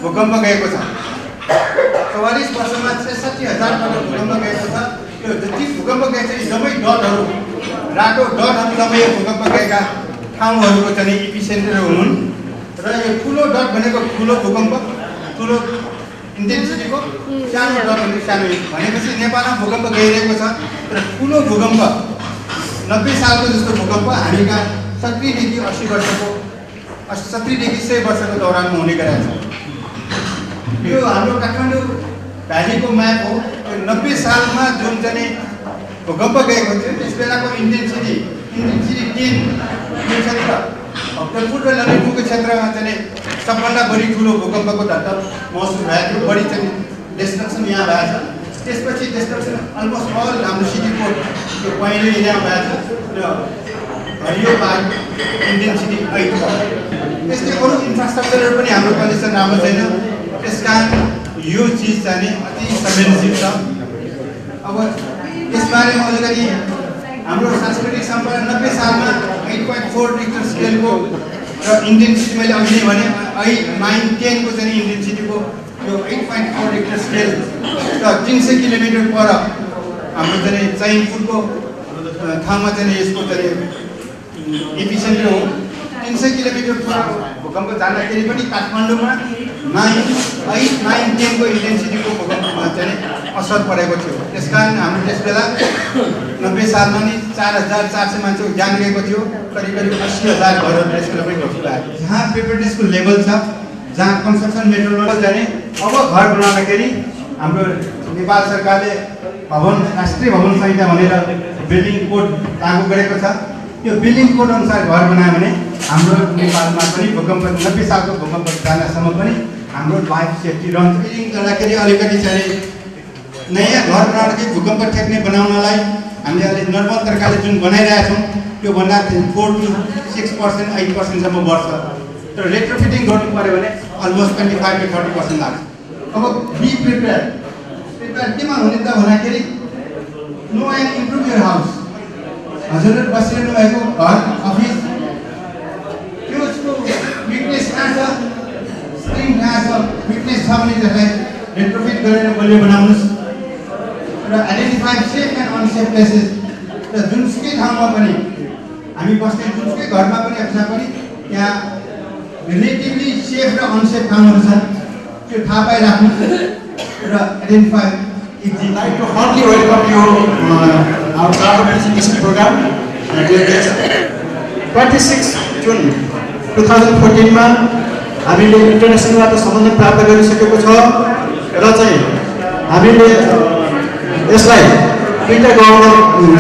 भूकम्प गएको छ। 44 वर्षमा 66,000 पटक भूकम्प गएको छ। यो जति भूकम्प गएको छ सबै डटहरू रातो डटहरू सबै भूकम्प गएका ठाउँहरूको चाहिँ एपिसेन्टर हुन् र यो ठुलो डट भनेको ठुलो भूकम्प, ठुलो इन्टेन्सिटीको, सानो डट भनेको सानो भनेपछि नेपालमा भूकम्प गइरहेको छ र ठुलो भूकम्प 90 सालको जस्तो भूकम्प हामी कहाँ 70 देखि 80 वर्षको 70 देखि 100 वर्षको दौरानमा हुने गरेको छ। यो हाम्रो काठमाडौँ भ्यालीको म्याप हो। 90 सालमा जुन चाहिँ भूकम्प गएको थियो त्यस बेलाको इन्टेन्सिटी 10 यो क्षेत्र भक्तपुर र ललितपुरको क्षेत्रमा चाहिँ सबभन्दा बढी ठुलो भूकम्पको धक्का महसुस भएको थियो। बढी चाहिँ डिस्ट्रक्सन यहाँ भएको छ। त्यसपछि डिस्ट्रक्सन अलमोस्ट अल हाम्रो सिटीको यो पहिलो एरियामा भएको छ र हरियो पार्क इन्टेन्सिटी 8 छ। त्यस्तै अरू इन्फ्रास्ट्रक्चरहरू पनि हाम्रो कन्डिसन राम्रो छैन। त्यसकारण यो चिज चाहिँ अति संवेदनशील छ। अब यसबारेमा अलिकति हाम्रो सांस्कृतिक सम्पदा 90 सालमा 8.4 रिक्टर स्केलको र इन्टेन्सिटी मैले अघि नै भने 9-10 को चाहिँ इन्टेन्सिटीको यो 8.4 रिक्टर स्केल र 300 किलोमिटर पर हाम्रो चाहिँ चैनपुरको ठाउँमा चाहिँ यसको चाहिँ एपिसेन्टर हो। 300 किलोमिटर पर भूकम्प जाँदाखेरि पनि काठमाडौँमा 9-10 को इन्टेन्सिटीको भूकम्पमा चाहिँ असर परेको थियो। त्यसकारण हाम्रो त्यस बेला 90 सालमा नि 4,400 मान्छे ज्यान गएको थियो। करिब 80,000 घरहरू त्यसको पनि ढोकी भएको। जहाँ प्रिपेयर्डनेसको लेभल छ, जहाँ कन्स्ट्रक्सन मेटेरियल जाने अब घर बनाउँदाखेरि हाम्रो नेपाल सरकारले राष्ट्रिय भवन संहिता भनेर बिल्डिङ कोड लागू गरेको छ। यो बिल्डिङ कोड अनुसार घर बनायो भने हाम्रो नेपालमा पनि भूकम्प 90 सालको भूकम्प जानेसम्म पनि हाम्रो लाइफ सेफ्टी रहन्छ। बिल्डिङ गर्दाखेरि अलिकति चाहिँ नयाँ घर बनाउँदाखेरि भूकम्प ठेक्ने बनाउनलाई हामीले अहिले नर्मल तरिकाले जुन बनाइरहेका छौँ त्यो भन्दा 4 to 6%, 8% बढ्छ। तर रेट्रोफिटिङ गर्नु पर्यो भने अलमोस्ट 25 to 30% लाग्छ। अब बी प्रिपेयर केमा हुने त भन्दाखेरि know and improve your house. हजुरहरू बसिरहनु भएको घर अफिस त्यसको विकनेस कहाँ छ, स्प्रिङ कहाँ छ, विकनेस छ भने त्यसलाई रेट्रोफिट गरेर बलियो बनाउनुहोस् र identify safe and unsafe places. र जुनसुकै ठाउँमा पनि हामी बस्ने जुनसुकै घरमा पनि अथवा पनि यहाँ रिलेटिभली सेफ र अनसेफ ठाउँहरू छन् त्यो थाहा पाइराख्नु र identify. I'd like to heartily welcome you our Charter Presentation Program. 26 June 2014 मा हामीले इन्टरनेसनलबाट सम्बन्ध प्राप्त गरिसकेको छ र चाहिँ हामीले यसलाई दुईटा गभर्नर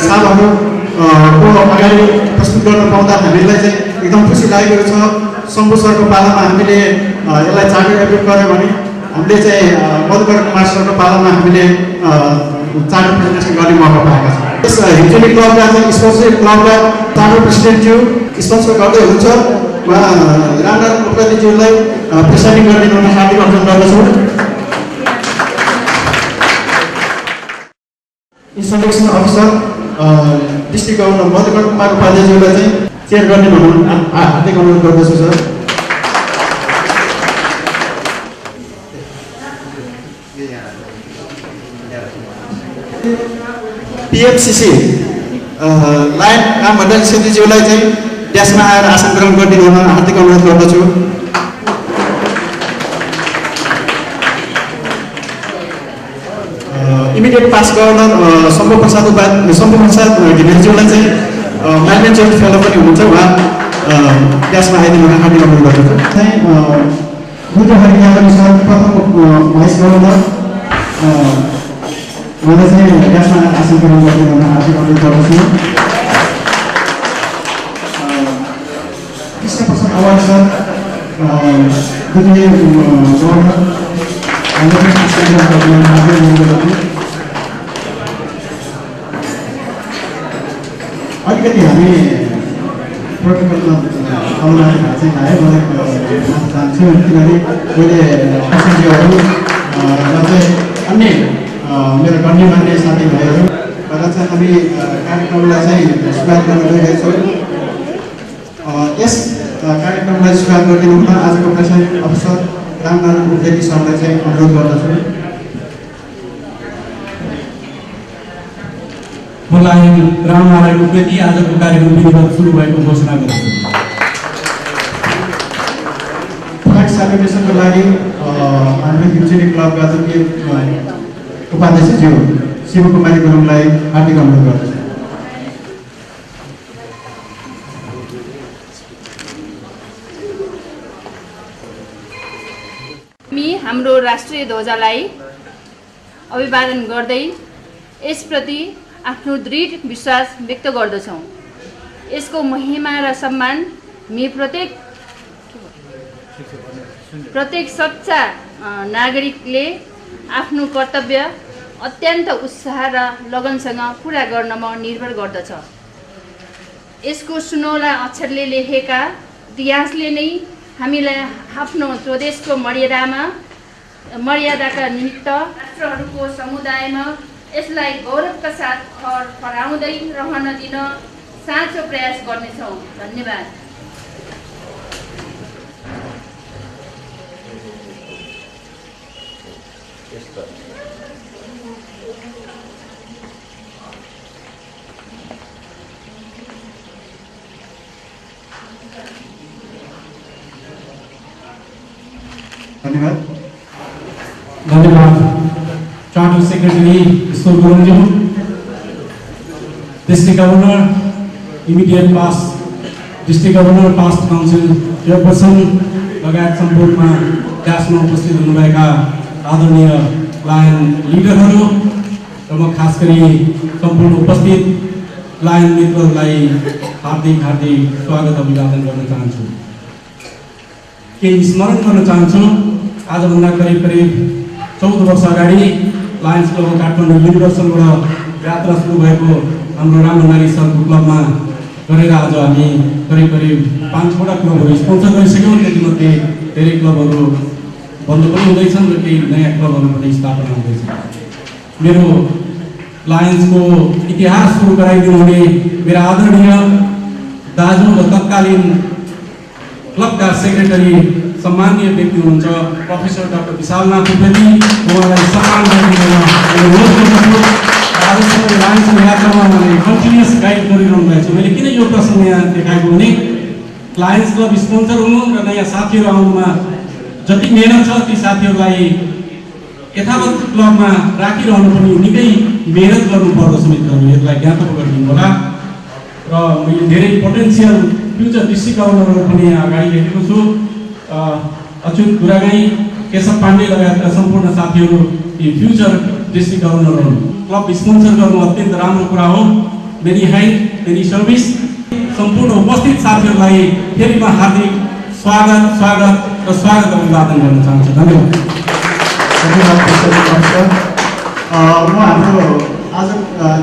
साहबहरूको अगाडि प्रस्तुत गर्न पाउँदा हामीलाई चाहिँ एकदम खुसी लागेको छ। शम्भु सरको पालामा हामीले यसलाई चार्टर एप्रुभ गर्यो भने हामीले चाहिँ मधुकर कुमार सरको पालामा हामीले चार्टर प्रेजेन्टेसन गर्ने मौका पाएका छौँ। यस हिन्जोली क्लबका चाहिँ स्पोन्सर क्लबका चार्टर प्रेसिडेन्टज्यू स्पोन्सर गर्दै हुनुहुन्छ उहाँ रामनाथ उपराज्यज्यूलाई प्रेसिडिङ गरिदिनु हुन हार्दिक अनुरोध गर्दछु। Instruction officer district governor Madhukar Kumar उपाध्यायज्यूलाई चाहिँ चेयर गरिदिनु हुन हार्दिक अनुरोध गर्दछु sir. PMCC lion Ram Bhandari सेतीज्यूलाई चाहिँ ड्यासमा आएर आसन ग्रहण गरिदिनु हुन हार्दिक अनुरोध गर्दछु। Immediate past governor Shambhu Prasad घिमिरेज्यूलाई चाहिँ म्यानेजर फेलो पनि हुनुहुन्छ, उहाँ ड्यासमा आइदिनु हुन हार्दिक अनुरोध गर्दछु। चाहिँ बुद्ध हरियाली सर प्रथम भाइस गभर्नर उहाँलाई चाहिँ ड्यासमा आसन ग्रहण गरिदिनु हुन हार्दिक अनुरोध गर्दछु। कृष्ण प्रसाद अवार्ड सर द्वितीय गभर्नर उहाँलाई आसन ग्रहण गरिदिनु हुन हार्दिक अनुरोध गर्दछु। अलिकति हामी प्रोटोकलमा आउन चाहिँ आयो मलाई चाहन्छु किनभने मैले एसएनजीहरू र चाहिँ अन्य मेरो गण्यमान्य साथीभाइहरू र चाहिँ हामी कार्यक्रमलाई चाहिँ सुरुवात गर्न गइरहेका छौँ। यस कार्यक्रमलाई सुरुवात गरिदिनु हुन आजको प्रेसिडेन्ट अफिसर रामनारायण उप्रेती सरलाई चाहिँ अनुरोध गर्दछु। मलाई रामनारायण उप्रेती आजको कार्यक्रम विधिवत सुरु भएको घोषणा गर्छु। फ्ल्याग सेलिब्रेसनको लागि हाम्रो युनिटी क्लबका अध्यक्ष उपाध्यक्षज्यू शिवकुमारी गुरुङलाई हार्दिक अनुरोध गर्दछु। हाम्रो राष्ट्रिय ध्वजालाई अभिवादन गर्दै यसप्रति आफ्नो दृढ विश्वास व्यक्त गर्दछौँ। यसको महिमा र सम्मान प्रत्येक सच्चा नागरिकले आफ्नो कर्तव्य अत्यन्त उत्साह र लगनसँग पुरा गर्नमा निर्भर गर्दछ। यसको सुनौला अक्षरले लेखेका इतिहासले नै हामीलाई आफ्नो स्वदेशको मर्यादाका निमित्त राष्ट्रहरूको समुदायमा यसलाई गौरवका साथ फहराउँदै रहन दिन साँचो प्रयास गर्नेछौँ। धन्यवाद। धन्यवाद। धन्यवाद चार्टर सेक्रेटरी ईश्वर गुरुङज्यू, district governor, immediate past district governor, past council chairperson लगायत सम्पूर्ण क्लासमा उपस्थित हुनुभएका आदरणीय लायन लिडरहरू र म खास गरी सम्पूर्ण उपस्थित लायन मित्रहरूलाई हार्दिक स्वागत अभिवादन गर्न चाहन्छु। केही स्मरण गर्न चाहन्छु। आजभन्दा करिब 14 वर्ष अगाडि लायन्स क्लब काठमाडौँ युनिभर्सलबाट यात्रा सुरु भएको हाम्रो रामनारायण सरको क्लबमा गरेर आज हामी करिब 5वटा क्लबहरू स्पोन्सर गरिसक्यौँ। त्यसमध्ये धेरै क्लबहरू बन्द पनि हुँदैछन् र केही नयाँ क्लबहरू पनि स्थापना हुँदैछ। मेरो लायन्सको इतिहास सुरु गराइदिनु हुने मेरा आदरणीय दाजु र तत्कालीन क्लबका सेक्रेटरी सम्मानीय व्यक्ति हुनुहुन्छ प्रोफेसर डाक्टर विशालनाथ उप्रेती, उहाँलाई सम्मान गरिदिन अनुरोध गर्दछु। आजसम्म लायन्सको यात्रामा उहाँले कन्टिन्युस गाइड गरिरहनु भएको छ। मैले किन यो प्रसङ्ग यहाँ देखाएको भने लायन्स क्लब स्पोन्सर हुनु र नयाँ साथीहरू आउनुमा जति मेहनत छ ती साथीहरूलाई यथावत क्लबमा राखिरहनु पनि निकै मेहनत गर्नुपर्दछ मित्रहरू, यसलाई ज्ञापन गरिदिनु होला। र मैले धेरै पोटेन्सियल फ्युचर डिस्ट्रिक्ट गभर्नरहरू पनि अगाडि ल्याएको छु। अच्युत गुरागाई, केशव पाण्डे लगायतका सम्पूर्ण साथीहरू यी फ्युचर डिस्ट्रिक्ट गभर्नरहरू। क्लब स्पोन्सर गर्नु अत्यन्त राम्रो कुरा हो। Many height many service. सम्पूर्ण उपस्थित साथीहरूलाई फेरि म हार्दिक स्वागत अभिवादन गर्न चाहन्छु। धन्यवाद। म हाम्रो आज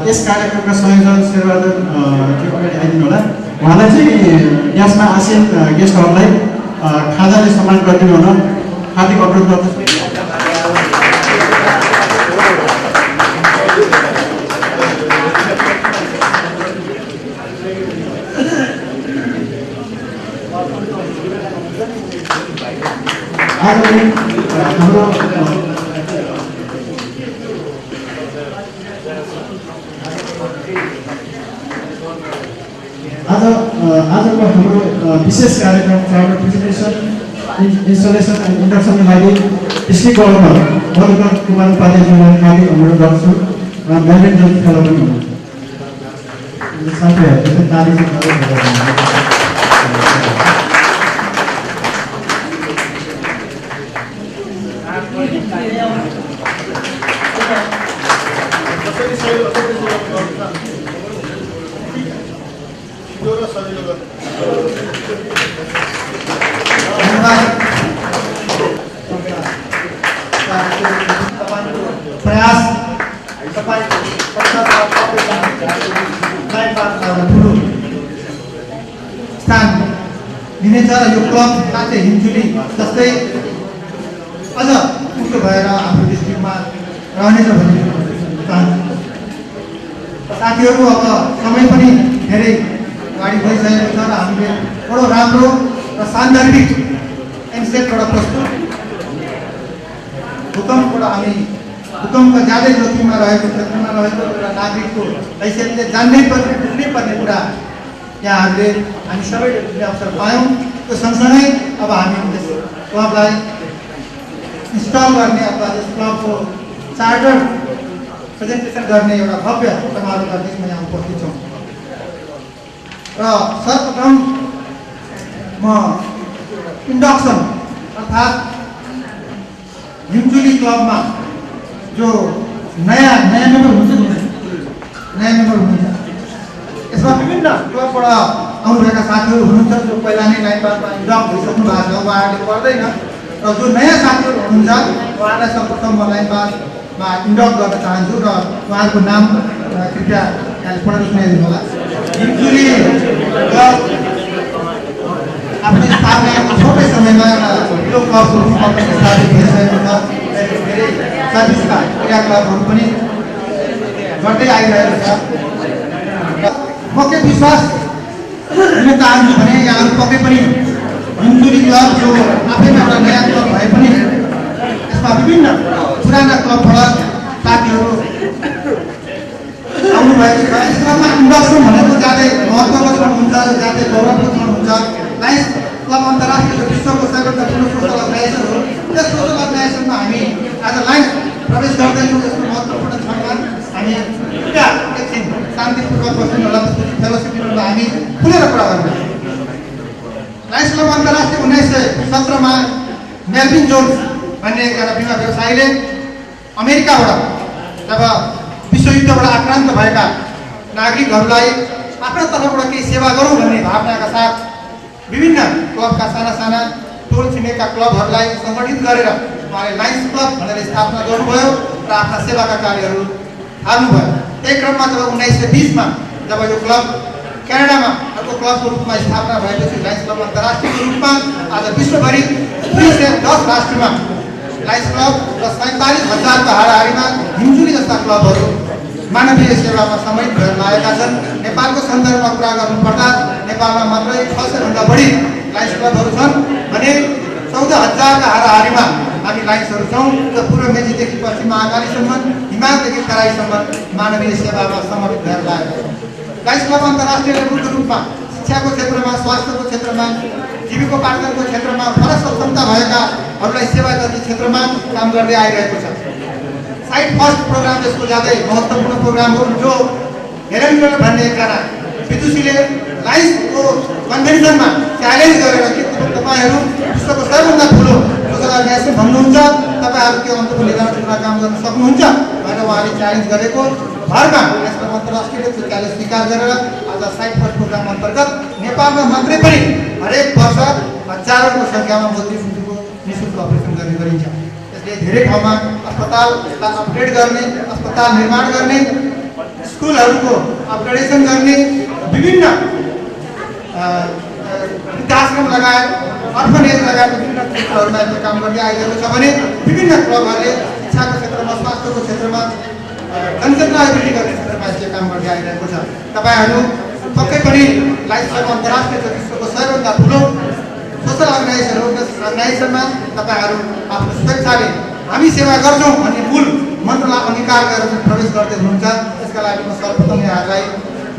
यस कार्यक्रमका संयोजक शेरबहादुर अगाडि आइदिनु होला। उहाँलाई चाहिँ यसमा आसीन गेस्टहरूलाई खाजाले सम्मान गरिदिनु हुन हार्दिक अनुरोध गर्दछु। आजको हाम्रो विशेष कार्यक्रम चार्टर प्रेजेन्टेसन इन्स्टलेसन एन्ड इन्डक्सनको लागि डिस्ट्रिक्ट गभर्नर मधुकर कुमार उपाध्यायज्यूलाई हार्दिक अनुरोध गर्छु र मेलमेन जति फेलो पनि हुनुहुन्छ। साथीहरू तालिम प्रयास तपाईँ स्थान दिनेछ र यो क्लब साथै हिमचुली जस्तै अझ उच्च भएर हाम्रो डिस्ट्रिक्टमा रहनेछ भन्ने चाहन्छु। साथीहरू अब समय पनि धेरै अगाडि बढिसकेको छ र हामीले बडो राम्रो र सान्दर्भिक एमसेटबाट प्रस्तुत भूकम्पबाट हामी भूकम्पको ज्यादै जोखिममा रहेको क्षेत्रमा रहेको एउटा नागरिकको हैसियतले जान्नै पर्ने बुझ्नै पर्ने कुरा यहाँहरूले हामी सबैले बुझ्ने अवसर पायौँ। त्यो सँगसँगै अब हामी यस क्लबलाई इन्स्टल गर्ने अथवा यस क्लबको चार्टर प्रेजेन्टेसन गर्ने एउटा भव्य समारोहका बिचमा यहाँ उपस्थित छौँ र सर्वप्रथम म इन्डक्सन अर्थात् हिमचुली क्लबमा जो नयाँ मेम्बर हुन्छ यसमा विभिन्न क्लबबाट आउनुभएका साथीहरू हुनुहुन्छ जो पहिला नै लाइनबारमा इन्डक्ट भइसक्नु भएको छ, उहाँहरूले पर्दैन र जो नयाँ साथीहरू हुनुहुन्छ उहाँलाई सर्वप्रथम म लाइनबारमा इन्डक्ट गर्न चाहन्छु र उहाँहरूको नाम कृपया यहाँले पढेर सुनाइदिनु होला। हिमचुली क्लब आफ्नो स्थापना छोटै समयमा एउटा ठुलो क्लबको रूपमा स्थापित भइसकेको छ। धेरै सर्भिसका क्रियाकलापहरू पनि गर्दै आइरहेको छ। म के विश्वास दिन चाहन्छु भने यहाँहरू पक्कै पनि हिमचुली क्लब जो आफैमा एउटा नयाँ क्लब भए पनि यसमा विभिन्न पुराना क्लबबाट साथीहरू आउनुभएको छ। यसमा इन्डक्सन भनेको ज्यादै महत्त्वको क्षण हुन्छ, ज्यादै गौरवको क्षण हुन्छ। लायन्स क्लब अन्तर्राष्ट्रिय विश्वको सबैभन्दा ठुलो सोसल अर्गनाइजेसन हो। त्यस सोसल अर्गनाइजेसनमा हामी आज लायन्स प्रवेश गर्दैछौँ। यसको महत्त्वपूर्ण क्षणमा हामी एकछिन शान्तिपूर्वक बस्नु होला, त्यसपछि फेलोसिप दिनुलाई हामी खुलेर कुरा गर्ने। लायन्स क्लब अन्तर्राष्ट्रिय 1917मा मेल्भिन जोन्स भन्ने एकजना बिमा व्यवसायीले अमेरिकाबाट जब विश्वयुद्धबाट आक्रान्त भएका नागरिकहरूलाई आफ्ना तर्फबाट केही सेवा गरौँ भन्ने भावनाका साथ विभिन्न क्लबका साना साना टोल छिमेकका क्लबहरूलाई सङ्गठित गरेर उहाँले लायन्स क्लब भनेर स्थापना गर्नुभयो र आफ्ना सेवाका कार्यहरू थाल्नुभयो। त्यही क्रममा जब 1920मा जब यो क्लब क्यानाडामा अर्को क्लबको रूपमा स्थापना भएपछि लायन्स क्लब अन्तर्राष्ट्रियको रूपमा आज विश्वभरि 210 राष्ट्रमा लायन्स क्लब र 47,000को हाराहारीमा हिमचुली जस्ता क्लबहरू मानवीय सेवामा सम्मिलित भएर लागेका छन्। नेपालको सन्दर्भमा कुरा गर्नुपर्दा नेपालमा मात्रै 600 भन्दा बढी लायन्स क्लबहरू छन् भने 14,000का हाराहारीमा हामी लायन्सहरू छौँ। र पूर्व मेचीदेखि पश्चिम महाकालीसम्म, हिमालदेखि तराईसम्म मानवीय सेवामा समर्पित भएर लागेका छौँ। लायन्स क्लब अन्तर्राष्ट्रियले मुख्य रूपमा शिक्षाको क्षेत्रमा, स्वास्थ्यको क्षेत्रमा, जीविकोपार्जनको क्षेत्रमा, फरक सक्षमता भएकाहरूलाई सेवा गर्ने क्षेत्रमा काम गर्दै आइरहेको छ। साइड फर्स्ट प्रोग्राम यसको ज्यादै महत्त्वपूर्ण प्रोग्राम हो जो हेरेन्डर भन्ने एकजना विदुषीले लायन्सको कन्भेन्सनमा च्यालेन्ज गरेर के तपाईँहरू विश्वको सबैभन्दा ठुलो सोसल अर्गनाइजेसन भन्नुहुन्छ, तपाईँहरू त्यो अन्तको निर्धारणमा काम गर्न सक्नुहुन्छ भनेर उहाँले च्यालेन्ज गरेको भरमा यसमा अन्तर्राष्ट्रियले त्यो च्यालेन्ज स्वीकार गरेर आज साइड फर्स्ट प्रोग्राम अन्तर्गत नेपालमा मात्रै पनि हरेक वर्ष हजारौँको सङ्ख्यामा मोतीबिन्दुको निःशुल्क अपरेसन गर्ने गरिन्छ। यसले धेरै ठाउँमा अस्पताललाई अपग्रेड गर्ने, अस्पताल निर्माण गर्ने, स्कुलहरूको अपग्रेडेसन गर्ने, विभिन्न वृद्धाश्रम लगायत अर्फनेज लगायत विभिन्न क्षेत्रहरूमा यसले काम गर्दै आइरहेको छ भने विभिन्न क्लबहरूले शिक्षाको क्षेत्रमा, स्वास्थ्यको क्षेत्रमा, जनचेतना अभिवृद्धि गर्ने क्षेत्रमा यसले काम गर्दै आइरहेको छ। तपाईँहरू पक्कै पनि लायन्स क्लब अन्तर्राष्ट्रिय विश्वको सबैभन्दा ठुलो सोसल अर्गनाइजेसन हो। त्यस अर्गनाइजेसनमा तपाईँहरू आफ्नो स्वेच्छाले हामी सेवा गर्छौँ भन्ने मूल मन्त्रलाई अंगीकार गरेर प्रवेश गर्दै हुनुहुन्छ। त्यसका लागि म सर्वप्रथम यहाँहरूलाई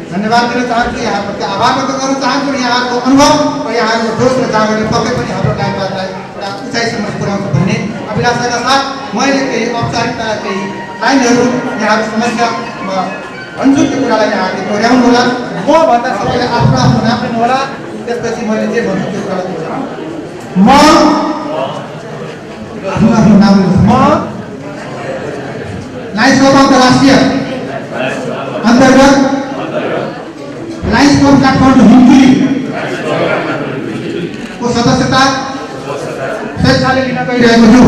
धन्यवाद दिन चाहन्छु, यहाँप्रति आभार व्यक्त गर्न चाहन्छु। यहाँहरूको अनुभव र यहाँहरूको जोस र जाँगरले पक्कै पनि हाम्रो लाइनबाटलाई एउटा उचाइसम्म पुर्याउँछ भन्ने अभिलाषाका साथ मैले केही औपचारिकता, केही लाइनहरू यहाँहरूको समस्यामा भन्छु, त्यो कुरालाई यहाँहरूले दोहोऱ्याउनु होला। म भन्दा सबैले आफ्नो आफ्नो नाम लिनु होला, त्यसपछि मैले जे भन्छु त्यो कुरा म आफ्नो नाम लिन्छु। म लायन्स क्लब अन्तर्राष्ट्रिय अन्तर्गत लायन्स क्लब काठमाडौँ हिमचुली को सदस्यता स्वेच्छाले लिन गइरहेको छु।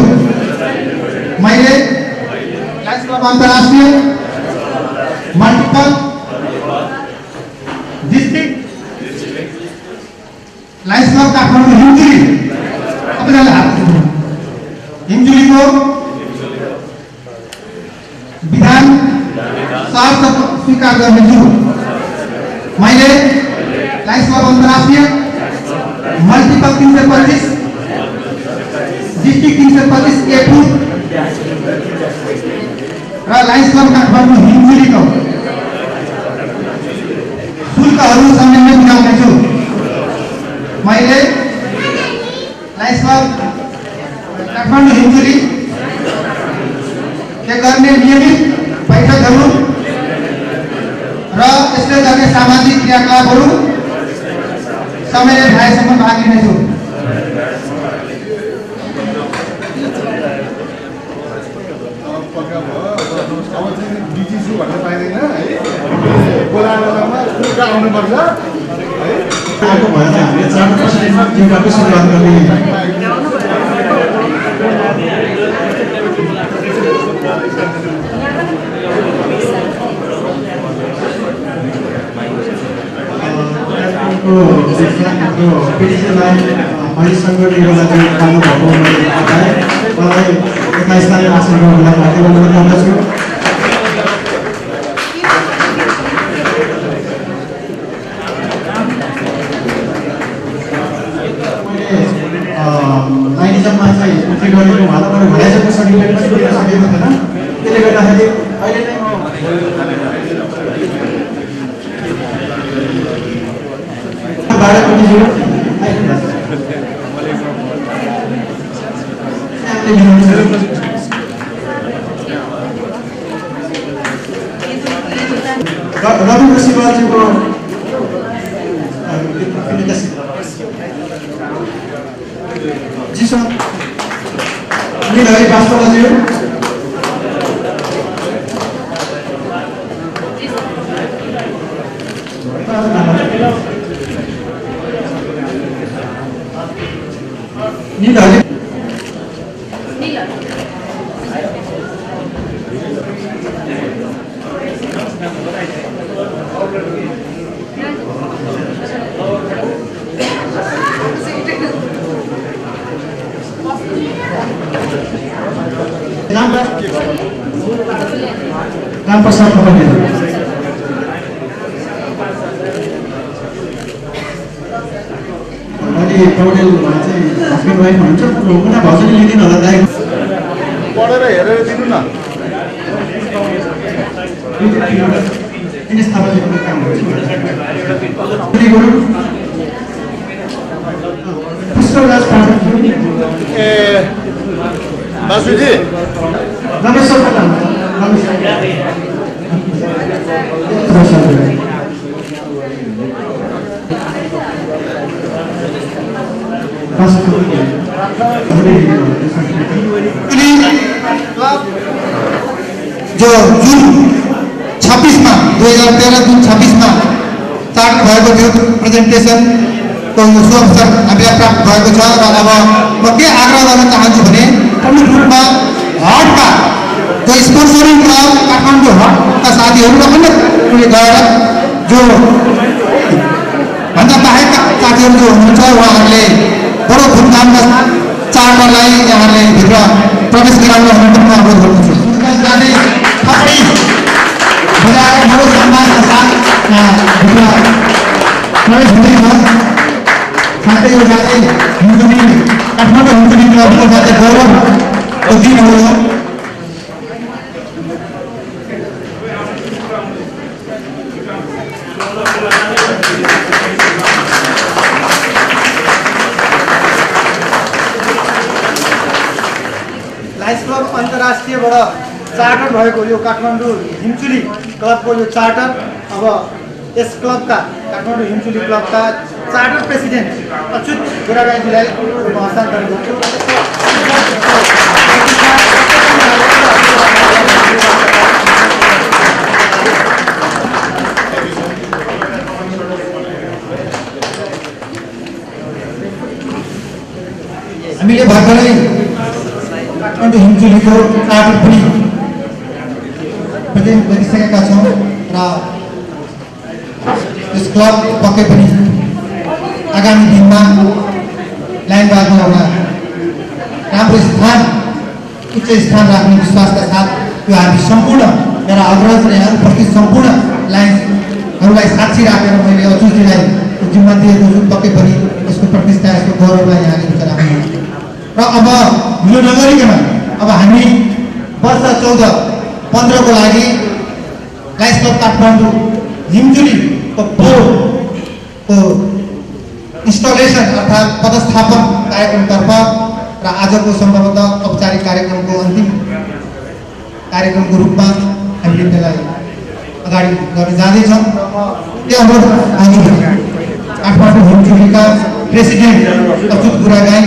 मैले लायन्स क्लब अन्तर्राष्ट्रिय मल्टिपल डिस्ट्रिक्ट क्लब काठमाडौँ हिमजुली सबैजनाले हात उठाउनु। हिमजुलीको विधान सहर्ष स्वीकार गर्नेछु। मैले लायन्स क्लब अन्तर्राष्ट्रिय मल्टिपल 325 डिस्ट्रिक्ट 325 A2 र लायन्स क्लब काठमाडौँ हिमजुलीको शुल्कहरू संयमले बुझाउनेछु। मैले लायन्स क्लब काठमाडौँ हिमजुली गर्ने नियमित बैठकहरू र यसले गर्ने सामाजिक क्रियाकलापहरू समयले भएसम्म भाग लिनेछु। पिटिसनलाई हरिशङ्करजीको लागि पाउनुभएको मैले बताएँ। मलाई 21 तारिक आसन गर्नुको लागि हार्दिक अनुरोध गर्दछु। लाइनिजममा चाहिँ एन्ट्री गरेको उहाँलाई मैले भ्याइसकेको सर्टिफिकेट पनि दिन सकेको थिएन। त्यसले गर्दाखेरि अहिले नै रविन्द्र शिवाजीको जी सर पासवालाजी राम प्रसाद पौडेल अनि पौडेलमा चाहिँ हस्बेन्ड वाइफ हुन्छ उना भजन लिदिनु होला दाइ पढेर हेरेर दिनु न दिनेश थापाजीको काम हुन्छ पुष्पराज पाठक ए बासुजी रमेश सर जो जुन 26 मा 2013 जुन 26 मा स्टार्ट भएको थियो प्रेजेन्टेसनको यो शुभ अवसर हामीलाई प्राप्त भएको छ र अब म के आग्रह गर्न चाहन्छु भने प्रमुख रूपमा हटका जो स्पोन्सरिङ क्लब काठमाडौँ हटका साथीहरू र अन्य गएर जो भन्दा बाहेक साथीहरू जो हुनुहुन्छ उहाँहरूले बडो धुमधामका चाडलाई यहाँले भित्र प्रवेश गराउन अनुरोध गर्दछु। थप्पडी बजाएर बडो सम्मानका साथ भित्र प्रवेश हुँदैछ। साथै यो साथै हिन्दुनी काठमाडौँ हिन्दुनी क्लबको साथै गौरवको दिन हो। लायन्स क्लब अन्तर्राष्ट्रियबाट चार्टर भएको यो काठमाडौँ हिमचुली क्लबको यो चार्टर अब यस क्लबका काठमाडौँ हिमचुली क्लबका चार्टर प्रेसिडेन्ट अच्युत गोरागाईजीलाई हस्तान्तरण गर्छु। हामीले भर्खरै काठमाडौँ हिमचुलीको चार्टर पनि प्रेजेन्ट गरिसकेका छौँ र यस क्लब पक्कै पनि आगामी दिनमा लाइनबारमा एउटा राम्रो स्थान उच्च स्थान राख्ने विश्वासका साथ यो हामी सम्पूर्ण मेरा अग्रज र यहाँ उपस्थित सम्पूर्ण लाइन्सहरूलाई साक्षी राखेर मैले अचुजीलाई जिम्मा दिएको छु। पक्कै पनि यसको प्रतिष्ठा यसको गौरवलाई यहाँले उच्च राख्नु र अब ढिलो नगरिकन अब हामी वर्ष 14-15 को लागि लायन्स क्लब काठमाडौँ हिमजुलीको बोर्डको इन्स्टलेसन अर्थात् पदस्थापन कार्यक्रमतर्फ र आजको सम्भवतः औपचारिक कार्यक्रमको अन्तिम कार्यक्रमको रूपमा हामीले त्यसलाई अगाडि गर्न जाँदैछौँ। त्यो अनुरोध हामी काठमाडौँ हिमजुलीका प्रेसिडेन्ट अच्युत गुरागाई,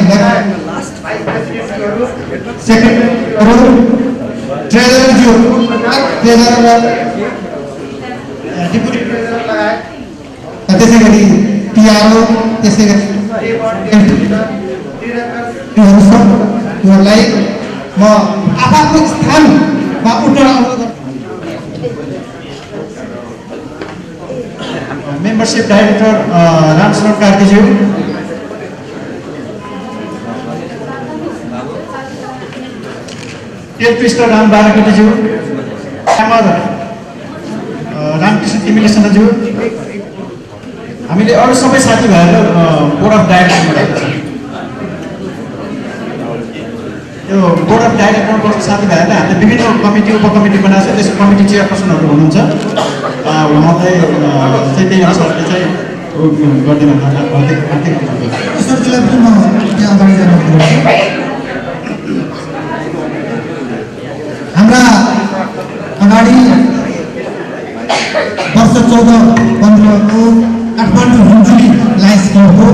सेक्रेटरी, ट्रेजररज्यू, ट्रेजरर र डिप्युटी ट्रेजरर लगायत त्यसै गरी टिआरओ, त्यसै गरी सबलाई म आफ्नो स्थानमा उठ्न अनुरोध गर्छु। मेम्बरशिप डाइरेक्टर रामशरण कार्कीज्यू, टेलपृष्ठ राम बाराकोटीज्यू, रामकृष्ण तिमिलेसनज्यू, हामीले अरू सबै साथीभाइहरू बोर्ड अफ डाइरेक्टर बनाएको छ। यो बोर्ड अफ डाइरेक्टरको साथीभाइहरूले हामीले विभिन्न कमिटी उपकमिटी बनाएको छ। त्यसको कमिटी चेयरपर्सनहरू हुनुहुन्छ। उहाँलाई चाहिँ त्यही अनुसारले चाहिँ गरिदिनु आर्थिक ईश्वरजीलाई पनि म त्यहाँ अगाडि जानु हाम्रा अगाडि वर्ष 14-15 को काठमाडौँ हिमजुली लायन्स क्लबको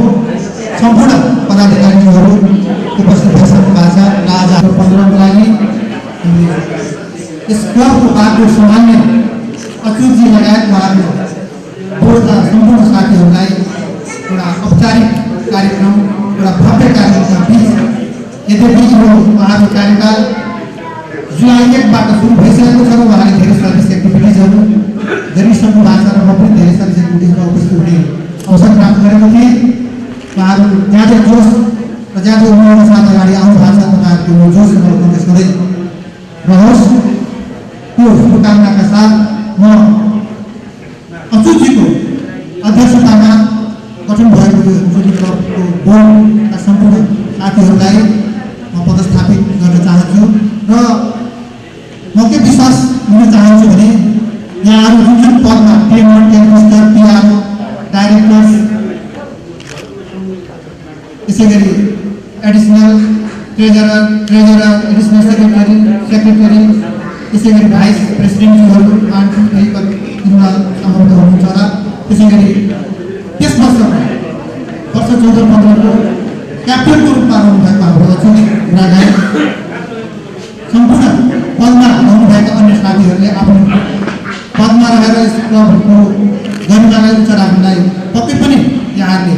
सम्पूर्ण पदाधिकारीहरू उपस्थित भइसक्नु भएको छ र आज 15 को लागि यस क्लबको बाटो सम्हाल्ने अच्युतजी लगायत उहाँको बोर्डका सम्पूर्ण साथीहरूलाई एउटा औपचारिक कार्यक्रम, एउटा भव्य कार्यक्रमका बिच यद्यपि यो उहाँको कार्यकाल जुलाई 1बाट सुरु भइसकेको छ र उहाँले धेरै सर्भिस एक्टिभिटिजहरू गरिसक्नु भएको छ र म पनि धेरै सर्भिस एक्टिभिटिजमा उपस्थित हुने अवसर प्राप्त गरेको थिएँ। उहाँहरू ज्यादै जोस र ज्यादै उमेरका साथ अगाडि आउनु भएको छ। तपाईँहरूको जोस मलाई सधैँ रहोस्, त्यो शुभकामनाका साथ म अच्युतजीको अध्यक्षतामा गठन भएको यो हिमजुली क्लबको बोर्डका सम्पूर्ण साथीहरूलाई म पदस्थापित गर्न चाहन्छु र म के विश्वास दिन चाहन्छु भने यहाँहरू जुन जुन पदमा पेमेन्ट, टेलमिस्टर, टिआरओ, डाइरेक्टर्स, त्यसै गरी एडिसनल ट्रेजरर, एडिसनल सेक्रेटरी, त्यसै गरी भाइस प्रेसिडेन्टहरू सम्बन्ध हुनुहुन्छ र त्यसै गरी त्यस वर्ष 14-15 को क्याप्टेनको रूपमा रहनुभएको हाम्रो अच्युत गुरागाई, सम्पूर्ण पदमा रहनुभएका अन्य साथीहरूले आफ्नो पदमा रहेर यस क्लबको गरिमालाई उच्च राख्नलाई पक्कै पनि यहाँहरूले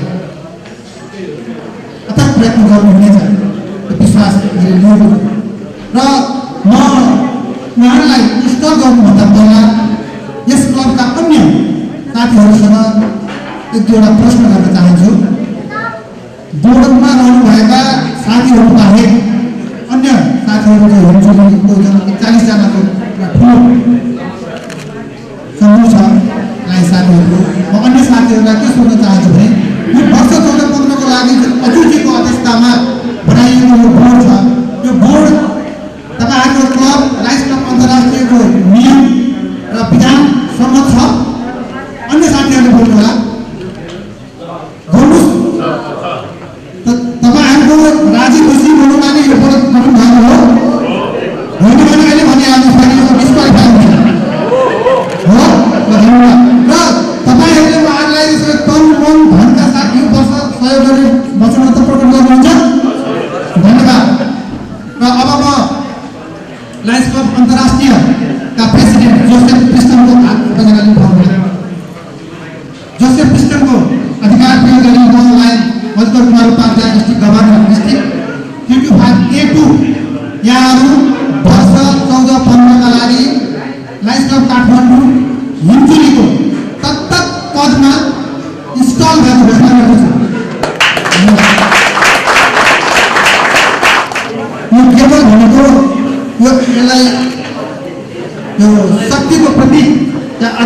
अथक प्रयत्न गर्नुहुनेछ त्यो विश्वास मैले लिएको र म उहाँहरूलाई इन्स्टल गर्नुभन्दा पहिला यस क्लबका अन्य साथीहरूसँग एक दुईवटा प्रश्न गर्न चाहन्छु। बोर्डमा रहनुभएका साथीहरू बाहेक अन्य साथीहरू जो हिमजुलीको 41 जनाको ठुलो समूह छ लायन्स साथीहरू, म अन्य साथीहरूलाई के सोध्न चाहन्छु भने यो वर्ष 14-15 को लागि अच्युतजीको अध्यक्षतामा बनाइएको यो बोर्ड छ, यो बोर्ड तपाईँहरूको क्लब लायन्स क्लब अन्तर्राष्ट्रियको नियम र विधान सम्मत छ। अन्य साथीहरूले बोल्नु होला, भन्नुहोस् तपाईँहरूको राजी खुसी हुनुमा नै यो बोर्ड गठन भएको हो, होइन भने अहिले भनिहाल्नु डिस्क्वालिफाई हुन्छ हो र तपाईँहरूले उहाँहरूलाई तन मन धनका साथ यो वर्ष सहयोग गर्ने वचनबद्ध प्रकट गर्नुहुन्छ। धन्यवाद। र अब म लायन्स क्लब अन्तर्राष्ट्रियका प्रेसिडेन्ट जोसेफ क्रिस्टनको हात उठाउन पाउँदैन। जोसेफ क्रिस्टनको अधिकार प्रयोग गरी उहाँलाई Madhukar Kumar Upadhyay district governor district 35A2 यहाँहरू वर्ष 14-15 का लागि लायन्स क्लब काठमाडौँ हिमजुलीको तत्त पदमा इन्स्टल भएको घोषणा गरेको छ।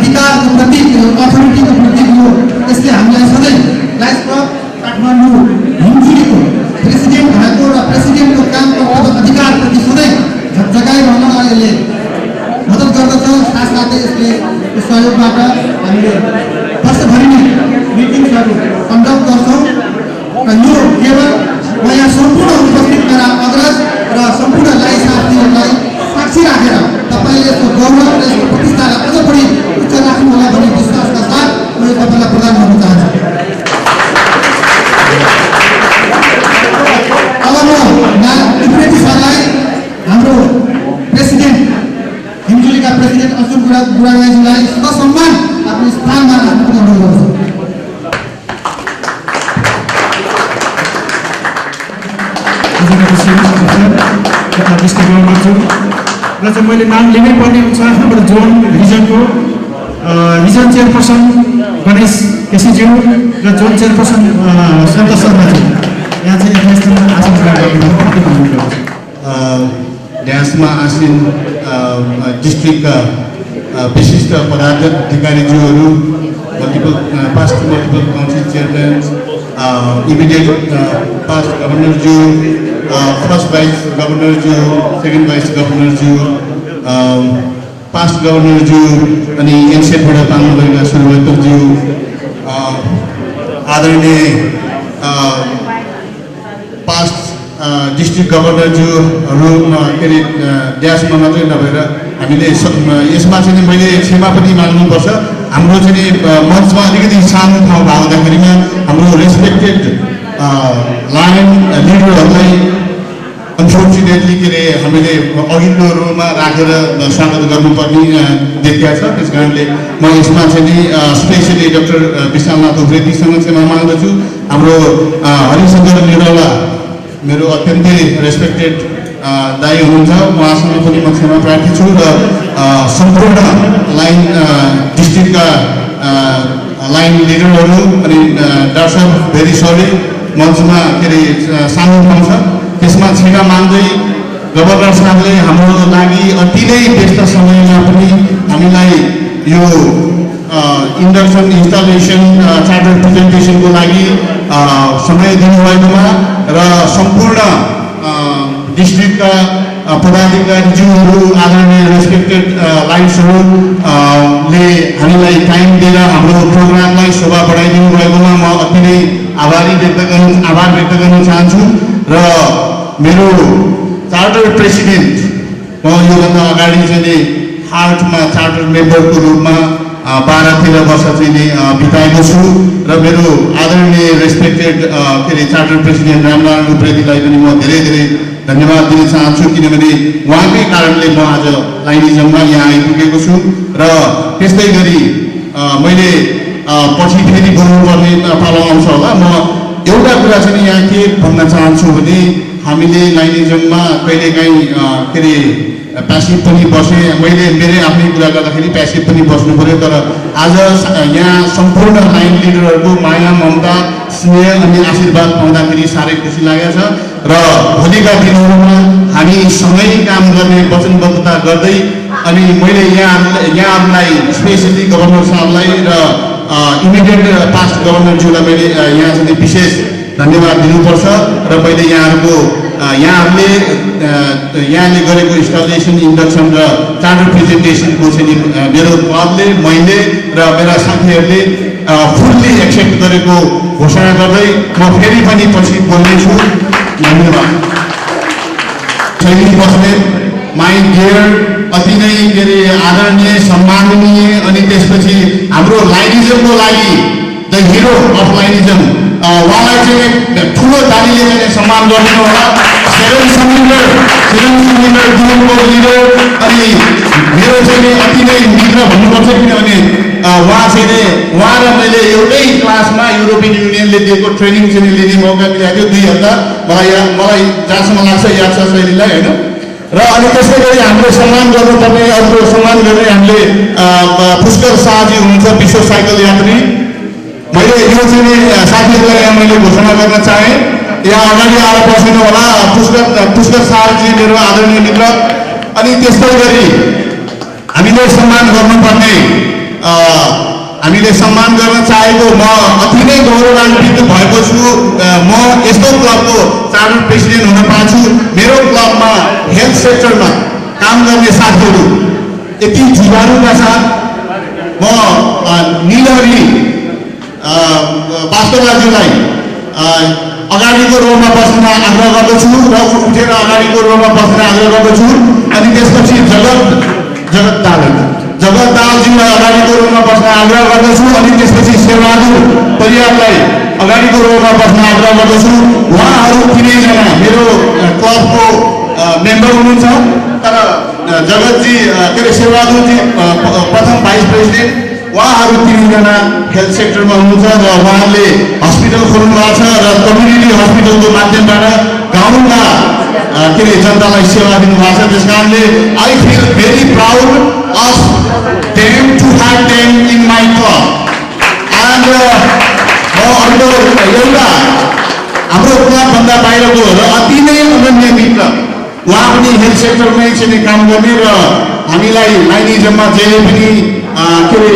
अधिकारको प्रतीक अथोरिटीको प्रतीक हो। यसले हामीलाई सधैँ लायन्स क्लब काठमाडौँ हिमजुलीको प्रेसिडेन्ट भएको र प्रेसिडेन्टको काम गर्नको अधिकारप्रति सधैँ झकझकाइरहन यसले मद्दत गर्दछ। साथसाथै यसले सहयोगबाट हामीले वर्षभरि नै मिटिङ्सहरू कन्डक्ट गर्छौँ र यो केवल म यहाँ सम्पूर्ण उपस्थित मेरा अग्रज र सम्पूर्ण लाइ साथीहरूलाई साक्षी राखेर तपाईँले यसको गौरव र यसको प्रतिष्ठालाई अझ बढी उच्च राख्नुहोला भन्ने विश्वासका साथ म यो तपाईँलाई प्रदान गर्न चाहन्छु। अब म युक्रेनी सरलाई हाम्रो प्रेसिडेन्ट हिमजुलीका प्रेसिडेन्ट अर्जुन बुढागाईजीलाई ससम्मान आफ्नो स्थानमा राख्नको अनुरोध गर्छु। र चाहिँ मैले नाम लिनै पर्ने हुन्छ हाम्रो जोन रिजनको रिजन चेयरपर्सन गणेश केसीज्यू र जोन चेयरपर्सन सन्तोष शर्माज्यू यहाँ चाहिँ यथास्थानमा आसन ड्यासमा आसीन डिस्ट्रिक्टका विशिष्ट पदाधिकारीज्यूहरू past multiple council chairman immediate past गभर्नरज्यू फर्स्ट भाइस गभर्नरज्यू सेकेन्ड भाइस गभर्नरज्यू पास्ट गभर्नरज्यू अनि एनसेटबाट पाल्नुभएका सुरवैतरज्यू आदरणीय पास्ट डिस्ट्रिक्ट गभर्नरज्यूहरू के अरे ड्यासमा मात्रै नभएर हामीले यसमा चाहिँ मैले क्षमा पनि माग्नुपर्छ। हाम्रो चाहिँ मञ्चमा अलिकति सानो ठाउँ हुँदाखेरिमा हाम्रो रेस्पेक्टेड लायन लिडरहरूलाई अनफोर्चुनेटली के अरे हामीले अघिल्लो रोमा राखेर स्वागत गर्नुपर्ने देखिया छ। त्यस कारणले म यसमा चाहिँ स्पेसली डाक्टर विशालनाथ उप्रेतीसँग क्षमा माग्दछु। हाम्रो हरिशङ्कर निरौला मेरो अत्यन्तै रेस्पेक्टेड दाइ हुनुहुन्छ, उहाँसँग पनि म क्षमा प्रार्थी छु र सम्पूर्ण लाइन डिस्ट्रिक्टका लाइन लिडरहरू अनि डाक्टर साहब भेरी सरी मञ्चमा के अरे सामेल हुन्छ। त्यसमा क्षमा माग्दै गभर्नर साहबले हाम्रो लागि अति नै व्यस्त समयमा पनि हामीलाई यो इन्डक्सन इन्स्टलेसन चार्टर प्रेजेन्टेसनको लागि समय दिनुभएकोमा र सम्पूर्ण डिस्ट्रिक्टका पदाधिकारीज्यूहरू आदरणीय रेस्पेक्टेड लाइन्सहरूले हामीलाई टाइम दिएर हाम्रो प्रोग्रामलाई शोभा बढाइदिनु भएकोमा म अति नै आभार व्यक्त गर्न चाहन्छु। र मेरो चार्टर प्रेसिडेन्ट म योभन्दा अगाडि चाहिँ हार्टमा चार्टर मेम्बरको रूपमा 12-13 वर्ष चाहिँ बिताएको छु र मेरो आदरणीय रेस्पेक्टेड के अरे चार्टर प्रेसिडेन्ट रामनारायण उप्रेतीलाई पनि म धेरै धेरै धन्यवाद दिन चाहन्छु, किनभने उहाँकै कारणले म आज लाइनिजममा यहाँ आइपुगेको छु। र त्यस्तै गरी मैले पछि फेरि बोल्नुपर्ने पालो आउँछ होला। म एउटा कुरा चाहिँ यहाँ के भन्न चाहन्छु भने हामीले लाइनिजममा कहिलेकाहीँ के अरे प्यासिभ पनि बसेँ, मैले मेरै आफ्नै कुरा गर्दाखेरि प्यासिभ पनि बस्नु पऱ्यो। तर आज यहाँ सम्पूर्ण लाइन लिडरहरूको माया ममता स्नेह अनि आशीर्वाद पाउँदाखेरि साह्रै खुसी लागेको छ। र भोलिका दिनहरूमा हामी सँगै काम गर्ने वचनबद्धता गर्दै अनि मैले यहाँहरूलाई स्पेसली गभर्नर साहबलाई र इमिडिएट पास्ट गभर्नरज्यूलाई मैले यहाँ चाहिँ विशेष धन्यवाद दिनुपर्छ। र मैले यहाँले गरेको इन्स्टलेसन इन्डक्सन र चार्टर प्रेजेन्टेसनको चाहिँ मेरो क्लबले मैले र मेरा साथीहरूले फुल्ली एक्सेप्ट गरेको घोषणा गर्दै म फेरि पनि पछि बोल्नेछु। धन्यवाद। शैली बस्नेत माई डियर अति नै के अरे आदरणीय सम्माननीय अनि त्यसपछि हाम्रो लाइनिजमको लागि द हिरो अफ लाइनिजम उहाँलाई चाहिँ ठुलो तालीले चाहिँ सम्मान गरिदिनु होला। सेभेन समिटर जीवनको लिडर अनि मेरो चाहिँ अति नै मित्र भन्नुपर्छ, किनभने उहाँ र मैले एउटै क्लासमा युरोपियन युनियनले दिएको ट्रेनिङ चाहिँ लिने मौका मिलाएको 2 हप्ता मलाई जहाँसम्म लाग्छ याद छ शैलीलाई होइन। र अनि त्यसै गरी हाम्रो सम्मान गर्नुपर्ने अर्को सम्मान गर्ने हामीले पुष्कर शाहजी हुनुहुन्छ, विश्व साइकल यात्री। मैले यो चाहिँ साथीहरूलाई यहाँ मैले घोषणा गर्न चाहेँ, यहाँ अगाडि आएर बस्नु होला। पुष्कर शाहजी मेरो आदरणीय मित्र। अनि त्यस्तै गरी हामीले सम्मान गर्नुपर्ने हामीले सम्मान गर्न चाहेको म अति नै गौरवान्वित भएको छु। म यस्तो क्लबको चार्टर प्रेसिडेन्ट हुन पाछु। मेरो क्लबमा हेल्थ सेक्टरमा काम गर्ने साथीहरू यति जीवाणुका साथ म निलहरी वास्तवलाजीलाई अगाडिको रोमा बस्न आग्रह गर्दछु र उठेर अगाडिको रोमा बस्न आग्रह गर्दछु। अनि त्यसपछि जगत दालजीलाई अगाडिको रोमा बस्न आग्रह गर्दछु। अनि त्यसपछि शेरबहादुर परियारलाई अगाडिको रोमा बस्न आग्रह गर्दछु। उहाँहरू तिनैजना मेरो क्लबको मेम्बर हुनुहुन्छ। तर जगतजी के अरे शेरबहादुरजी प्रथम भाइस प्रेसिडेन्ट, उहाँहरू तिनजना हेल्थ सेक्टरमा हुनुहुन्छ र उहाँले हस्पिटल खोल्नु भएको छ र कम्युनिटी हस्पिटलको माध्यमबाट गाउँका के अरे जनतालाई सेवा दिनुभएको छ। त्यस कारणले I feel very proud of them to have them in my club. And म अर्को एउटा हाम्रो क्लबभन्दा बाहिरको र अति नै अनन्य मित्र, उहाँ पनि हेल्थ सेक्टरमै चाहिँ काम गर्ने र हामीलाई लाइनिजममा जहिले पनि के अरे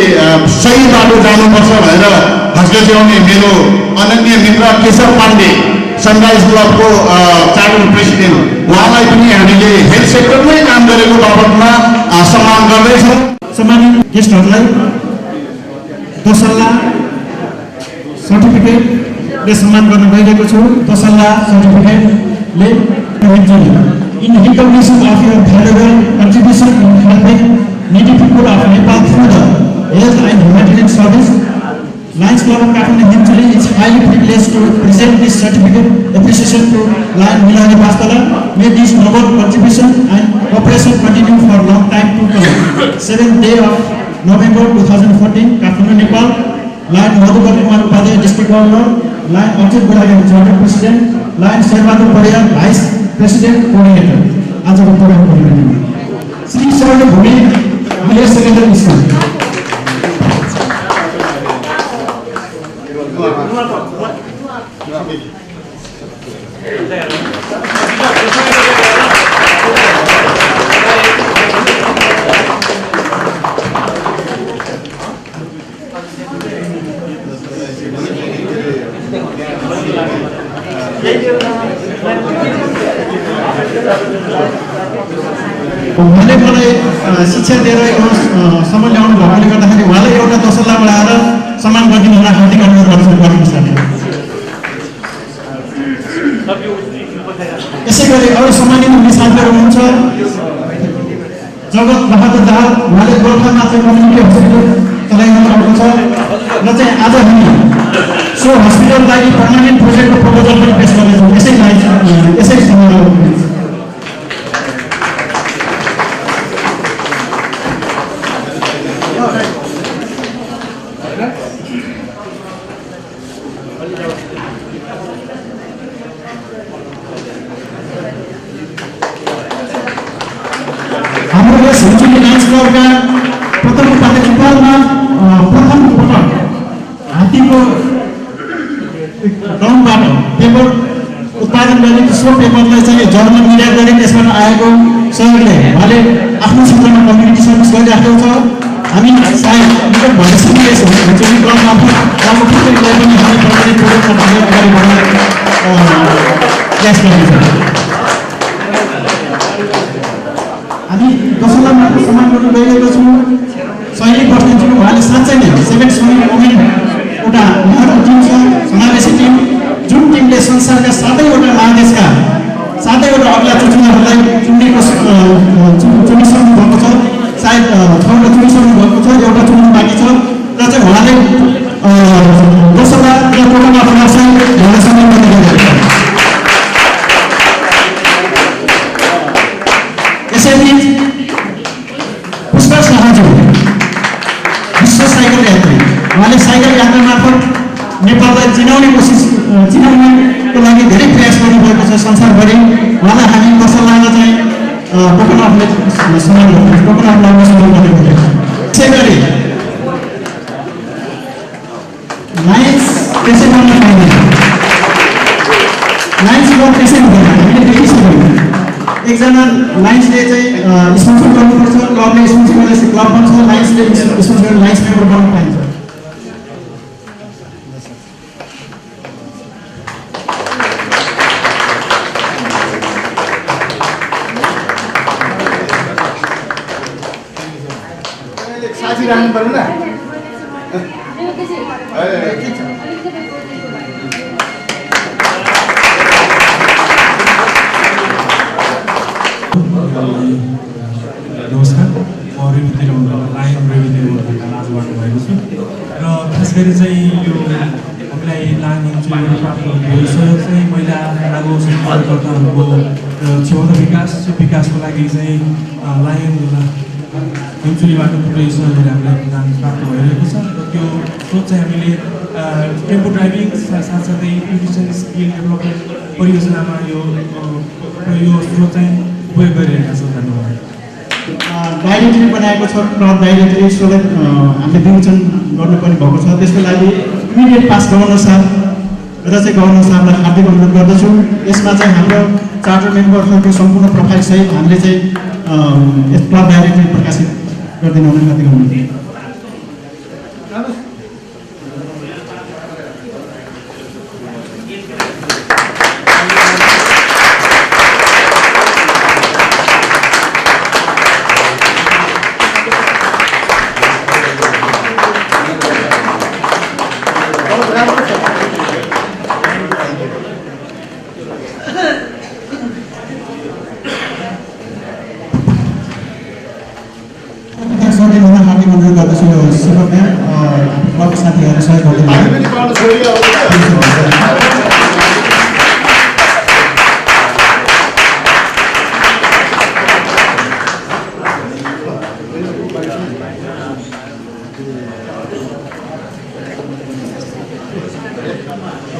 सही बाटो जानुपर्छ भनेर हस्क्याउने मेरो अनन्य मित्र केशव पाण्डे, सनराइज क्लबको चार्टर प्रेसिडेन्ट, उहाँलाई पनि हामीले हेल्थ सेक्टरमै काम गरेको बाबतमा सम्मान गर्दैछौँ। सम्मानित गेस्टहरूलाई दोसल्ला सर्टिफिकेटले सम्मान गर्न गइरहेको छु। दोसल्ला सर्टिफिकेटले in recognition of your valuable contribution in helping needy people of Nepal through the health and humanitarian service, Lions Club of Kathmandu Himcholi is highly privileged to present this certificate appreciation to Lion Milahari Bastala. May this noble contribution and cooperation continue for a long time to come. 7th day of November 2014, Kathmandu, Nepal. Lion Madhukar Kumar Upadhyay, District Governor. Lion Ajit Bulage, Charter President. Lion Sherbhadur Pariyar, Vice President Coordinator. आजको programme coordinator Shri Sharan भूमि higher secondary school. उहाँले मलाई शिक्षा दिएर सम्मान ल्याउनु भएकोले गर्दाखेरि उहाँलाई एउटा दोसल्ला बढाएर सम्मान गरिदिनु होला। हार्दिक अनुरोध गर्छु साथी। यसै गरी अरू सम्मानित हुने साथीहरू हुनुहुन्छ। जगत बहादुर दाहाल, उहाँले गोर्खामा चाहिँ कम्युनिटी हस्पिटल चलाइरहनु भएको छ र चाहिँ आज हामी सो हस्पिटललाई पर्मानेन्ट प्रोजेक्टको प्रपोजल पनि पेश गर्दैछौँ। यसै समारोह हाम्रो यस हिमचोली लायन्स क्लबका प्रथम उपाध्यक्ष नेपालमा प्रथम पटक हात्तीको गाउँबाट पेपर उत्पादन गर्ने सो पेपरलाई चाहिँ जर्मन निर्यात गरी त्यसबाट आएको सहयोगले उहाँले आफ्नो क्षेत्रमा कम्युनिटी सर्भिस गरिराखेको छ। हामी सायद निकट भविष्यमा यस हिमचोली क्लब मार्फत राम्रो प्रोजेक्टलाई पनि हामी पर्मानेन्ट प्रोजेक्टमा अगाडि बढाउन प्रयास गर्नेछौँ। हामी दोस्रोलाई मात्र सम्मान गर्न गइरहेको छौँ। सैनिक बस्नेछु, उहाँले साँच्चै नै 7 सैनिक वुमेन एउटा उहाँको टिम छ, समावेशी टिम, जुन टिमले संसारका 7वटा महादेशका 7वटा अग्ला चुनावहरूलाई चुनिसक्नु भएको छ। सायद 6वटा चुनिसक्नु भएको छ, एउटा चुन्नु बाँकी छ र चाहिँ उहाँले दोस्रोलाई प्रोग्राम आफ्नो उहाँलाई सम्मान गर्न गइरहेको छ। यसैबीच पुष्पा शाहजी विश्व साइकल यात्री, उहाँले साइकल यात्रा मार्फत नेपाललाई चिनाउनको लागि धेरै प्रयास गर्नुभएको छ संसारभरि। उहाँलाई हामी दोस्रोलाई चाहिँ टोकन अफ सम्मान गर्छौँ, टोकन अफ लभमा सम्मान गरेको छ। त्यसै गरी लायन्स त्यसै गर्न पाइँदैन, लायन्स क्लब त्यसै हुँदैन, हामीले देखिसक्यौँ। एकजना लाइन्सले चाहिँ स्पोन्सर गर्नुपर्छ, क्लबले स्पोन्सर गरेपछि क्लब बन्छ, लाइन्सले स्पोन्सर गरेर लाइन्स मेम्बर बन्न पाइन्छ। साथी राख्नु पर्यो न। नमस्कार, म रेवती लायन रेवती आजबाट भएको छु र खास गरी चाहिँ यो हामीलाई लायन इन्जुरी प्राप्त भएको चाहिँ महिला लागु सञ्चालकर्ताहरूको क्षमता विकासको लागि चाहिँ लायन इन्जुरीबाट थुप्रै सहयोगहरू हामीलाई दान प्राप्त भइरहेको छ र त्यो स्रोत चाहिँ हामीले टेम्पो ड्राइभिङ साथसाथै न्युट्रिसन स्किल डेभलपमेन्ट परियोजनामा यो स्रोत चाहिँ उपयोग गरिरहेका छौँ। धन्यवाद। डाइरेक्टरी बनाएको छ, क्लब डाइरेक्टरी सोलर हामीले विमोचन गर्नुपर्ने भएको छ। त्यसको लागि इमिडिएट पास गभर्नर साहब र चाहिँ गभर्नर साहबलाई हार्दिक अनुरोध गर्दछु। यसमा चाहिँ हाम्रो चार्टर मेम्बरहरूको सम्पूर्ण प्रोफाइल सहित हामीले चाहिँ यस क्लब डाइरेक्टरी प्रकाशित गरिदिनु हुन हार्दिक अनुरोध।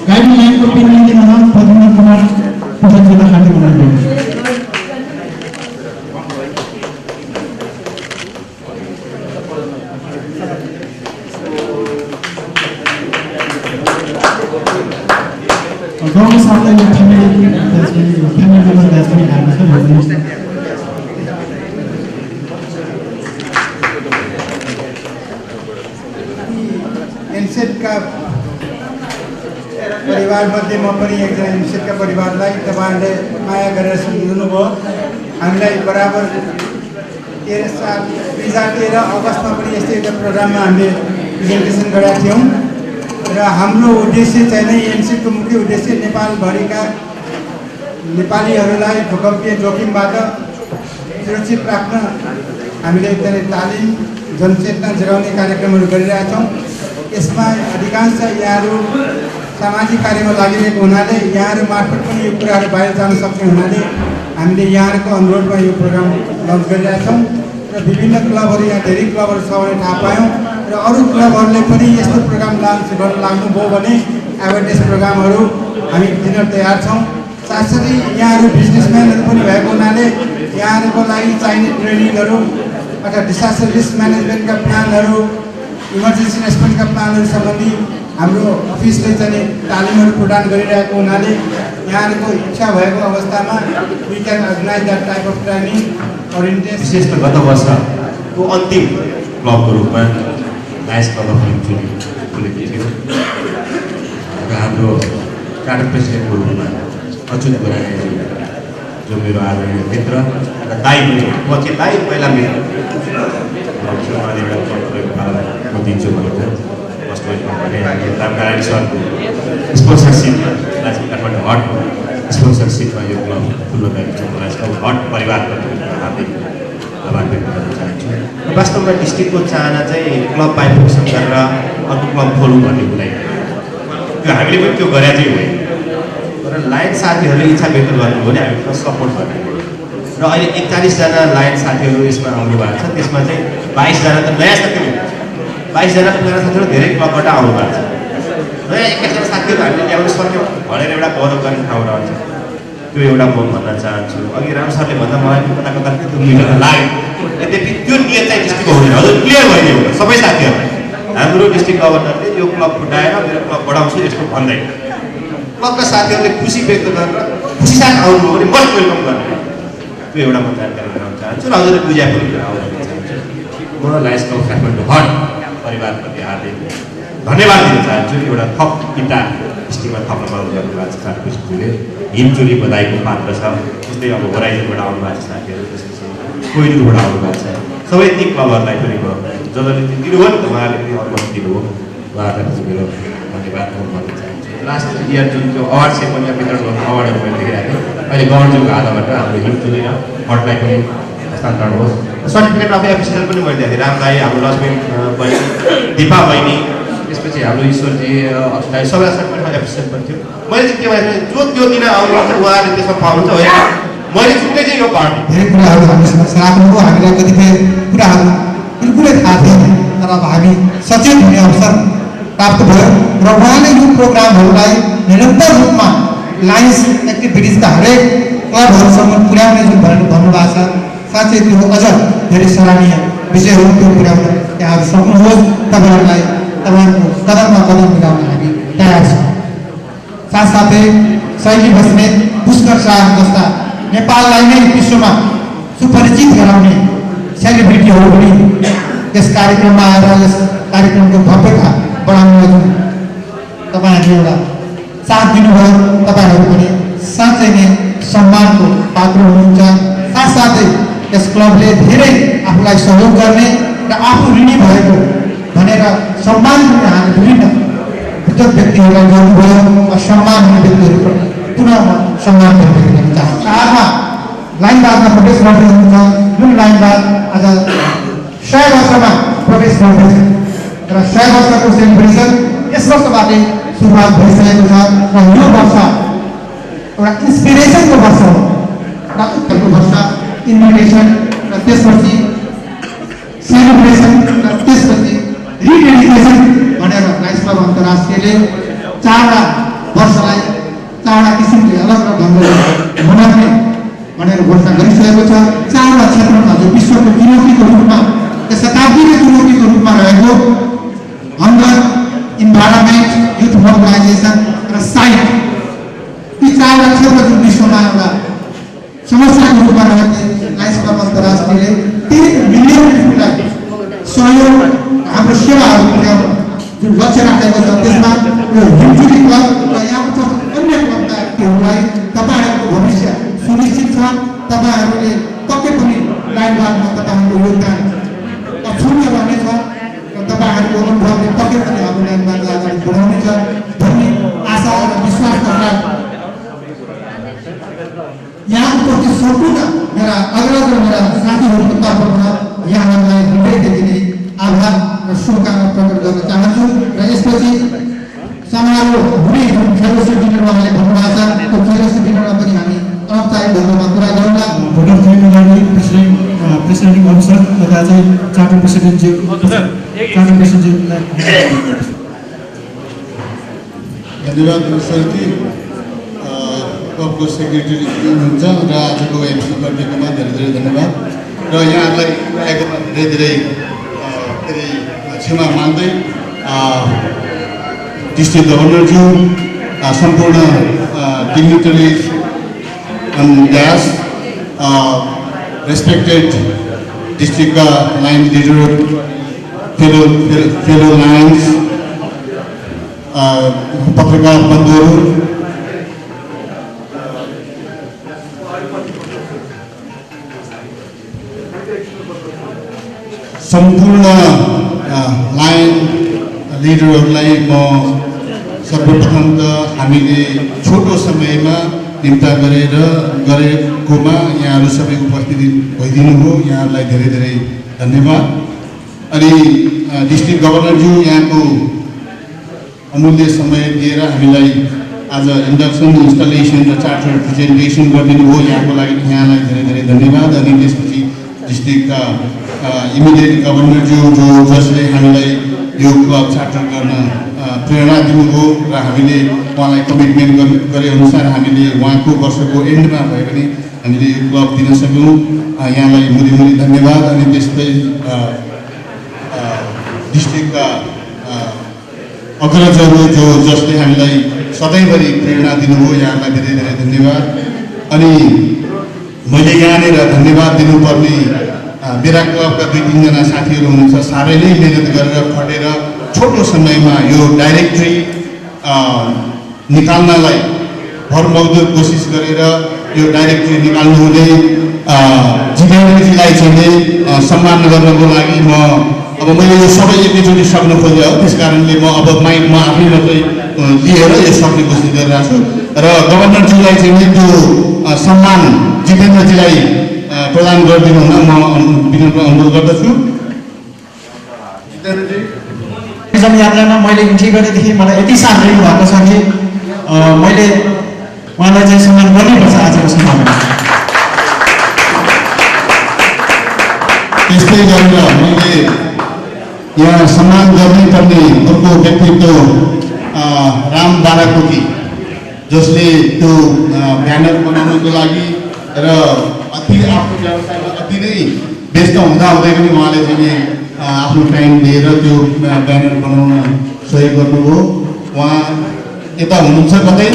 गाइडलाइनको प्रतिनिधिमा नाम पद्मनाभ कुमार पोखरेललाई हार्दिक अनुरोध। गाउँको साथलाई फ्यामिली मेम्बर ब्याच पनि हार्नु छ। एनसेटका परिवारमध्ये म पनि एकजना एनसेटका परिवारलाई तपाईँहरूले माया गरेर सुनिदिनु भयो। हामीलाई बराबर 2013 अगस्तमा पनि यस्तै एउटा प्रोग्राममा हामीले प्रेजेन्टेसन गरेका थियौँ र हाम्रो उद्देश्य चाहिँ नै एनसेटको मुख्य उद्देश्य नेपालभरिका नेपालीहरूलाई भूकम्पीय जोखिमबाट सुरक्षित राख्न हामीले एकदमै तालिम जनचेतना जगाउने कार्यक्रमहरू गरिरहेका छौँ। यसमा अधिकांश यहाँहरू सामाजिक कार्यमा लागिरहेको हुनाले यहाँहरू मार्फत पनि यो कुराहरू बाहिर जान सक्ने हुनाले हामीले यहाँहरूको अनुरोधमा यो प्रोग्राम लन्च गरिरहेका छौँ र विभिन्न क्लबहरू यहाँ धेरै क्लबहरू छ भने थाहा पायौँ र अरू क्लबहरूले पनि यस्तो प्रोग्राम लन्च गर्न लाग्नुभयो भने एवेरनेस प्रोग्रामहरू हामी दिन तयार छौँ। साथसाथै यहाँहरू बिजनेसम्यानहरू पनि भएको हुनाले यहाँहरूको लागि चाहिने ट्रेनिङहरू अथवा डिसास्टर रिस्क म्यानेजमेन्टका प्लानहरू, इमर्जेन्सी रेस्पोन्सका प्लानहरू सम्बन्धी हाम्रो अफिसले चाहिँ तालिमहरू प्रदान गरिरहेको हुनाले यहाँहरूको इच्छा भएको अवस्थामा we can organise that type of training oriented. विशेष त गत वर्षको अन्तिम क्लबको रूपमा लायन्स क्लब अफ इन्जुरी खुलेको थियो र हाम्रो चार्टर प्रेसिडेन्टको रूपमा अच्युत गोरानी जो मेरो आदरणीय मित्र र दाइ पनि पछि दाइ पहिला मित्र म दिन्छु भनेको कस्तो भने रामनारायण सरको स्पोन्सरसिप काठमाडौँ हटको स्पोन्सरसिपमा यो क्लब खुल्न गएको छ। मलाई हट परिवारप्रति हार्दिक आभार व्यक्त गर्न चाहन्छु। वास्तवमा डिस्ट्रिक्टको चाहना चाहिँ क्लब बाइफर्केसन गरेर अर्को क्लब खोलौँ भन्ने हुँदैन, त्यो हामीले पनि त्यो गरे चाहिँ होइन। तर लायन साथीहरूले इच्छा व्यक्त गर्नुभयो भने हामी त्यसमा सपोर्ट गर्ने र अहिले 41जना लायन साथीहरू यसमा आउनु भएको छ। त्यसमा चाहिँ 22जना त नयाँ साथीहरू, 22जना पुराना साथीहरू धेरै क्लबबाट आउनु भएको छ। नयाँ 21जना साथीहरू हामीले ल्याउन सक्यौँ भनेर एउटा गौरव गर्ने ठाउँ रहन्छ। त्यो एउटा म भन्न चाहन्छु। अघि राम सरले भन्दा मलाई कता कता त्यो मिलेर लाग्यो। यद्यपि त्यो नियत चाहिँ डिस्ट्रिक्टको हुँदैन। हजुर क्लियर भइदियो सबै साथीहरूलाई, हाम्रो डिस्ट्रिक्ट गभर्नरले यो क्लब फुटाएर मेरो क्लब बढाउँछु यस्तो भन्दैन। क्लबका साथीहरूले खुसी व्यक्त गरेर खुसी साथ आउनुभयो भने मस्ट वेलकम गर्ने। त्यो एउटा म जानकारी गराउन चाहन्छु र हजुरले बुझाइ पनि गराउन चाहन्छु। म लायन्स क्लब काठमाडौँ हट परिवारप्रति हार्दिक धन्यवाद दिन चाहन्छु। एउटा थप किता स्टिममा थप्न मद्दत गर्नुभएको छ साथीहरूले। हिमचुली बधाईको पात्र छ। जस्तै अब होराइजनबाट आउनुभएको छ साथीहरू, त्यसपछि कोइलबाट आउनुभएको छ। सबै ती क्लबहरूलाई पनि म जसले दिनुभयो नि त उहाँले पनि अनुमति दिनुभयो, उहाँहरूलाई चाहिँ मेरो धन्यवाद भन्न चाहन्छु। लास्ट इयर जुन त्यो अवार्ड सेरेमनी वितरण गर्नु अवार्डहरू मैले देखिरहेको थिएँ, अहिले गभर्नमेन्टको हातबाट हाम्रो हिमचुली र हटलाई पनि हस्तान्तरण होस्। सर्टिफिकेट अफ एप्रिसिएसन पनि मैले दिएको थिएँ। राम दाई, हाम्रो लक्ष्मी बहिनी, दिपा बहिनी, त्यसपछि हाम्रो ईश्वरजी दाई सबैलाई सर्टिफिकेट अफ एप्रिसिएसन पनि थियो। मैले चाहिँ के भने जो त्यो दिन आउनुहुन्छ उहाँहरूले त्यसमा पाउनुहुन्छ होइन, मैले छुट्टै चाहिँ यो पार्टी धेरै कुराहरू हामीसँग राख्नुभयो। हामीलाई कतिपय कुराहरू बिल्कुलै थाहा थिएन, तर अब हामी सचेत हुने अवसर प्राप्त भयो र उहाँले यो प्रोग्रामहरूलाई निरन्तर रूपमा लायन्स एक्टिभिटिजका हरेक क्लबहरूसम्म पुर्याउने जुन भनेर भन्नुभएको छ, साँच्चै त्यो अझ धेरै सराहनीय विषय हो। त्यो पुर्याउन त्यहाँहरू सक्नुहोस्। तपाईँहरूलाई तपाईँहरूको कदममा कदम मिलाउन हामी तयार छौँ। साथसाथै शैली बस्नेत, पुष्कर शाह जस्ता नेपाललाई नै विश्वमा सुपरिचित गराउने सेलिब्रिटीहरू पनि यस कार्यक्रममा आएर यस कार्यक्रमको भव्यता बढाउन जुन तपाईँहरूले एउटा साथ दिनुभयो, तपाईँहरू पनि साँच्चै नै सम्मानको पात्र हुनुहुन्छ। साथसाथै यस क्लबले धेरै आफूलाई सहयोग गर्ने र आफू ऋणी भएको भनेर सम्मान पनि हामी विभिन्न विद्वत व्यक्तिहरूलाई गर्नुभयो र सम्मान हुने व्यक्तिहरूप्रति पुनः म सम्मान व्यक्त गर्न चाहन्छु। चाडमा लाइनबाजमा प्रवेश गर्दै हुनुहुन्छ, जुन लाइनबाज आज 100 वर्षमा प्रवेश गर्दैछ र 100 वर्षको सेलिब्रेसन यस वर्षबाटै सुरुवात भइसकेको छ र यो वर्ष एउटा इन्सपिरेसनको वर्ष हो र उत्तरको वर्ष इन्भिटेसन र त्यसपछि सेलिब्रेसन र त्यसपछि रिडेडिकेसन भनेर लायन्स क्लब अन्तर्राष्ट्रियले 4 वर्षलाई 4 किसिमले अलग अलग ढङ्गले मनाउने भनेर घोषणा गरिसकेको छ। 4 क्षेत्रमा जो विश्वको चुनौतीको रूपमा, शताब्दीको चुनौतीको रूपमा रहेको हङ्गर, इन्भाइरोमेन्ट, युथ मोबिलाइजेसन र साइन्स, यी 4 क्षेत्र जुन विश्वमा एउटा समस्याको रूपमा रहेको लायन्स क्लब अन्तर्राष्ट्रियले 3 मिलियन व्यक्तिलाई सहयोग हाम्रो सेवाहरू पुर्याउन जुन लक्ष्य राखेको छ, त्यसमा यो हिमचुली क्लब र यहाँको अन्य क्लबका व्यक्तिहरूलाई तपाईँहरूको भविष्य सुनिश्चित छ। तपाईँहरूले पक्कै पनि लाइनबाजमा तपाईँहरूको योगदान अक्षुण्य रहनेछ र तपाईँहरूको अनुभवले पक्कै पनि हाम्रो लाइनबाजलाई अगाडि बढाउनेछ भन्ने आशा र विश्वासका साथ यहाँ उपस्थित सम्पूर्ण मेरा अग्रज र मेरा साथीहरूको तर्फबाट यहाँहरूलाई हृदयदेखि नै आभार र शुभकामना प्रकट गर्न चाहन्छु। र यसपछि समारोह हुने जुन फेलोसिप डिनर उहाँले भन्नुभएको छ, त्यो फेलोसिप डिनरमा पनि हामी औपचारिक ढङ्गमा कुरा गरौँला। भोटर खैरलाले प्रेसिडेन्टिङ अफिसर तथा चाहिँ चार्टर प्रेसिडेन्टज्यूलाई धन्यवाद सरजी। क्लबको सेक्रेटरी हुनुहुन्छ र आजको एमसी गरिदिएकोमा धेरै धेरै धन्यवाद र यहाँलाई आएकोमा धेरै धेरै क्षमा माग्दै डिस्ट्रिक्ट गभर्नरज्यू, सम्पूर्ण डिग्निटरिज एन्ड ड्यास, रेस्पेक्टेड डिस्ट्रिक्टका लाइन लिडर, फेलो लायन्स, पत्रकार बन्धुहरू, सम्पूर्ण लायन लिडरहरूलाई म सर्वप्रथम त हामीले छोटो समयमा निम्ता गरेकोमा यहाँहरू सबै उपस्थिति भइदिनु हो, यहाँहरूलाई धेरै धेरै धन्यवाद। अनि डिस्ट्रिक्ट गभर्नरज्यू यहाँको अमूल्य समय दिएर हामीलाई आज इन्डक्सन, इन्स्टलेसन र चार्टर प्रेजेन्टेसन गरिदिनु हो, यहाँको लागि यहाँलाई धेरै धेरै धन्यवाद। अनि त्यसपछि डिस्ट्रिक्टका इमिडिएट गभर्नरज्यू जसले हामीलाई यो क्लब चार्टर गर्न प्रेरणा दिनुभयो र हामीले उहाँलाई कमिटमेन्ट गरे अनुसार हामीले उहाँको वर्षको एन्डमा भए पनि हामीले यो क्लब दिन सक्यौँ, यहाँलाई मुरी मुरी धन्यवाद। अनि त्यस्तै डिस्ट्रिक्टका अग्रजहरू जसले हामीलाई सधैँभरि प्रेरणा दिनुभयो, यहाँलाई धेरै धेरै धन्यवाद। अनि मैले यहाँनिर धन्यवाद दिनुपर्ने मेरा क्लबका 2-3 जना साथीहरू हुनुहुन्छ साह्रै नै मेहनत गरेर खटेर छोटो समयमा यो डाइरेक्टरी निकाल्नलाई भरमग्दुर कोसिस गरेर यो डाइरेक्टरी निकाल्नु हुँदै जितेन्द्रजीलाई चाहिँ सम्मान गर्नको लागि अब मैले यो सबै एकैचोटि सक्नु खोजेँ हो, त्यस कारणले म अब माइक म आफै मात्रै लिएर यो सक्ने कोसिस गरिरहेको छु र गभर्नरजीलाई चाहिँ त्यो सम्मान जितेन्द्रजीलाई प्रदान गरिदिनु हुन म विनम्र अनुरोध गर्दछु। यात्रामा मैले इन्ट्री गरेदेखि मलाई यति साथ दिनु भएको छ कि मैले उहाँलाई चाहिँ सम्मान गर्नैपर्छ आजको समयमा। त्यस्तै गरेर मैले यहाँ सम्मान गर्नुपर्ने अर्को व्यक्तित्व राम बाराकोटी, जसले त्यो ब्यानर बनाउनको लागि र अति आफ्नो व्यवसायमा अति नै व्यस्त हुँदाहुँदै पनि उहाँले चाहिँ आफ्नो टाइम लिएर त्यो ब्यानर बनाउन सहयोग गर्नुभयो। उहाँ यता हुनुहुन्छ कतै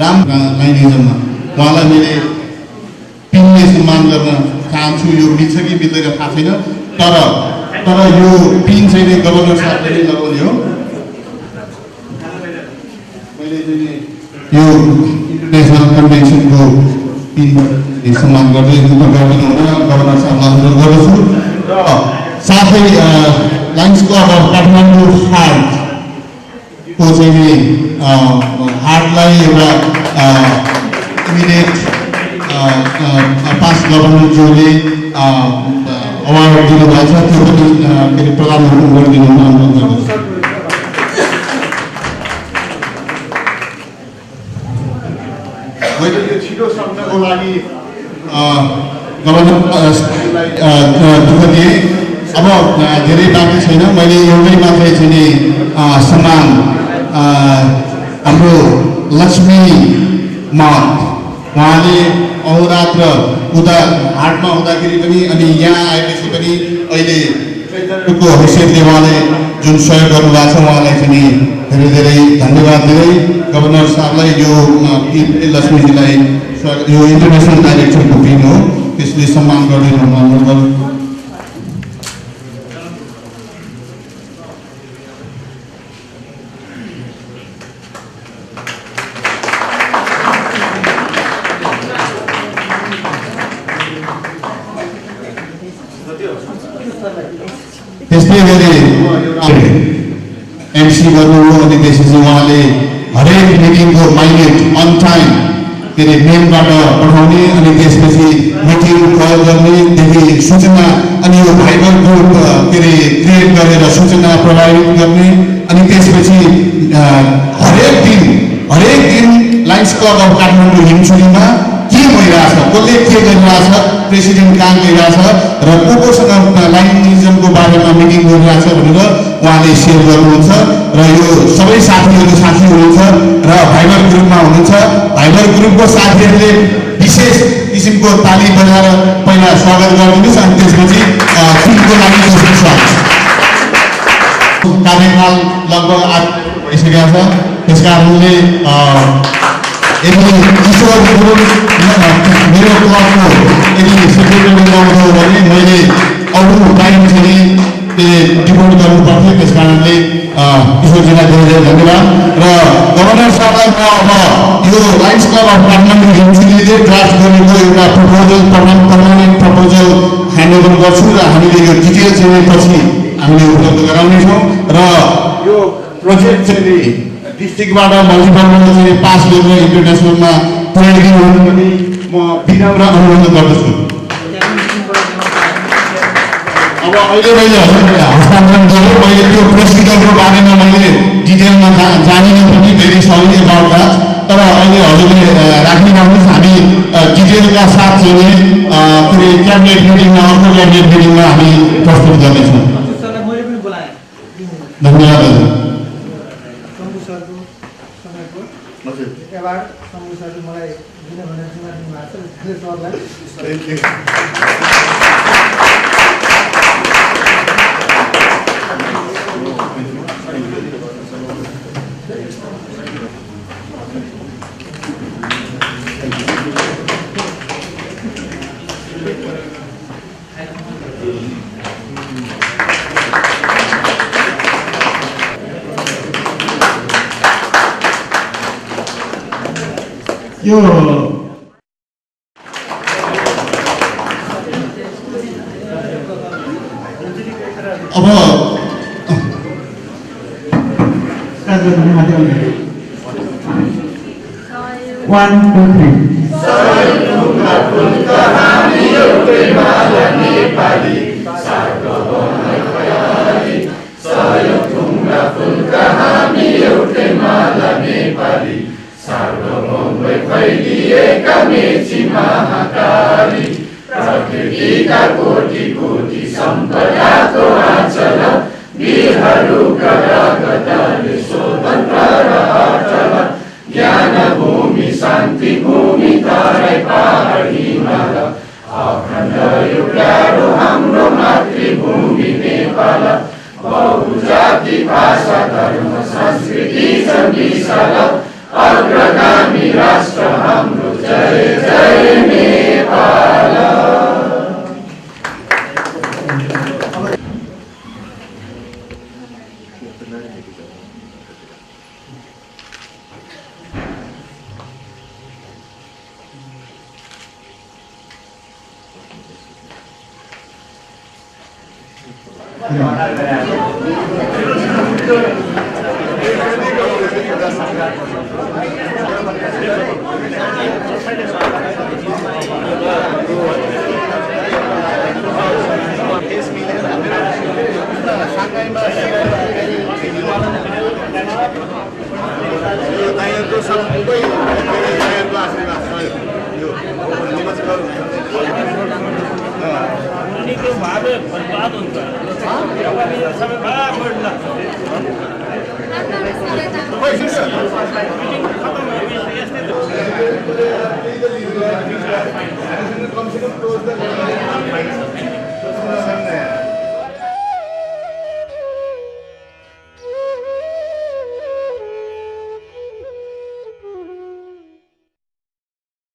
राम लाइनिजममा, उहाँलाई मैले पिनले सम्मान गर्न चाहन्छु। यो मिल्छ कि मिल्दैन थाहा छैन, तर यो पिन चाहिँ गभर्नर साहबले नै लगाउने हो। मैले चाहिँ यो इन्टरनेसनल कन्भेन्सनको पिन सम्मान गर्दै गरिदिनु हुन गभर्नर साहबलाई अनुरोध गर्दछु र साथै लायन्स क्लब अफ काठमाडौँ हार्टको चाहिँ हार्टलाई एउटा इमिडिएट पास गभर्नरज्यूले अवार्ड दिनुभएको छ, त्यो पनि के अरे प्रदान गरिदिनु हुन अनुरोध गर्दछु। मैले यो छिटो सक्नको लागि गभर्नरलाई दुःख दिएँ। अब धेरै बाँकी छैन, मैले एउटै मात्रै चाहिँ सम्मान हाम्रो लक्ष्मी मत, उहाँले अहोरात्र हाटमा हुँदाखेरि पनि अनि यहाँ आएपछि पनि अहिले ट्रेजररको हैसियतले उहाँले जुन सहयोग गर्नुभएको छ उहाँलाई चाहिँ धेरै धेरै धन्यवाद दिँदै गभर्नर साहबलाई यो लक्ष्मीजीलाई यो इन्टरनेसनल डाइरेक्टरको पिन हो, त्यसले सम्मान गरिदिनु अनुरोध गर्छु। त्यस्तै गरी एमसी गर्नुभयो अनि त्यसपछि उहाँले हरेक मिटिङको माइनेट अन टाइम के अरे मेलबाट पठाउने अनि त्यसपछि मिटिङ कल गर्नेदेखि सूचना अनि यो भाइबर ग्रुप के अरे क्रिएट गरेर सूचना प्रभावित गर्ने अनि त्यसपछि हरेक दिन लायन्स क्लब अफ काठमाडौँ हिमचुलीमा के भइरहेछ, कसले के गरिरहेछ, प्रेसिडेन्ट कहाँ गइरहेछ र कोसँग लाइनिजमको बारेमा मिटिङ गरिरहेछ भनेर उहाँले सेयर गर्नुहुन्छ र यो सबै साथीहरू साथी हुनुहुन्छ र भाइबर ग्रुपमा हुनुहुन्छ। भाइबर ग्रुपको साथीहरूले विशेष किसिमको ताली बजाएर पहिला स्वागत गरिदिनुहोस् अनि त्यसपछि फिल्मको लागि सोच्नुहोस्। कार्यकाल लगभग 8 भइसकेको छ, त्यस कारणले यदि किशोर गुरुङ मेरो क्लबको यदि सेक्रेटरी बनाउनु भने मैले अरू टाइम चाहिँ डिपोर्ट गर्नु पर्थ्यो, त्यस कारणले किशोरजीलाई धेरै धेरै धन्यवाद र गभर्नर साहबलाई म अब यो लायन्स क्लब अफ काठमाडौँ हिमचुलीले ड्राफ्ट गरेको एउटा पर्मानेन्ट प्रपोजल ह्यान्डओभर गर्छु र हामीले यो डिटेल चाहिँ पछि हामीले उपलब्ध गराउनेछौँ र यो प्रोजेक्ट चाहिँ डिस्ट्रिक्टबाट मल्टिपलमा चाहिँ पास गरेर इन्टरनेसनलमा पुर्याइदिनु हुनु पनि म विनम्र अनुरोध गर्दछु। अब अहिले मैले हस्तान्तरण गरेँ, मैले त्यो प्रोसिजरको बारेमा मैले डिटेलमा जानिनँ पनि, भेरी सरी अबाउट द्याट, तर अहिले हजुरले राखिराख्नुहोस्, हामी डिटेलका साथ चाहिँ के अरे क्याबिनेट मिटिङमा अर्को क्याबिनेट मिटिङमा हामी प्रस्तुत गर्नेछौँ। धन्यवाद हजुर। यो अब 1 2 3 कम से कम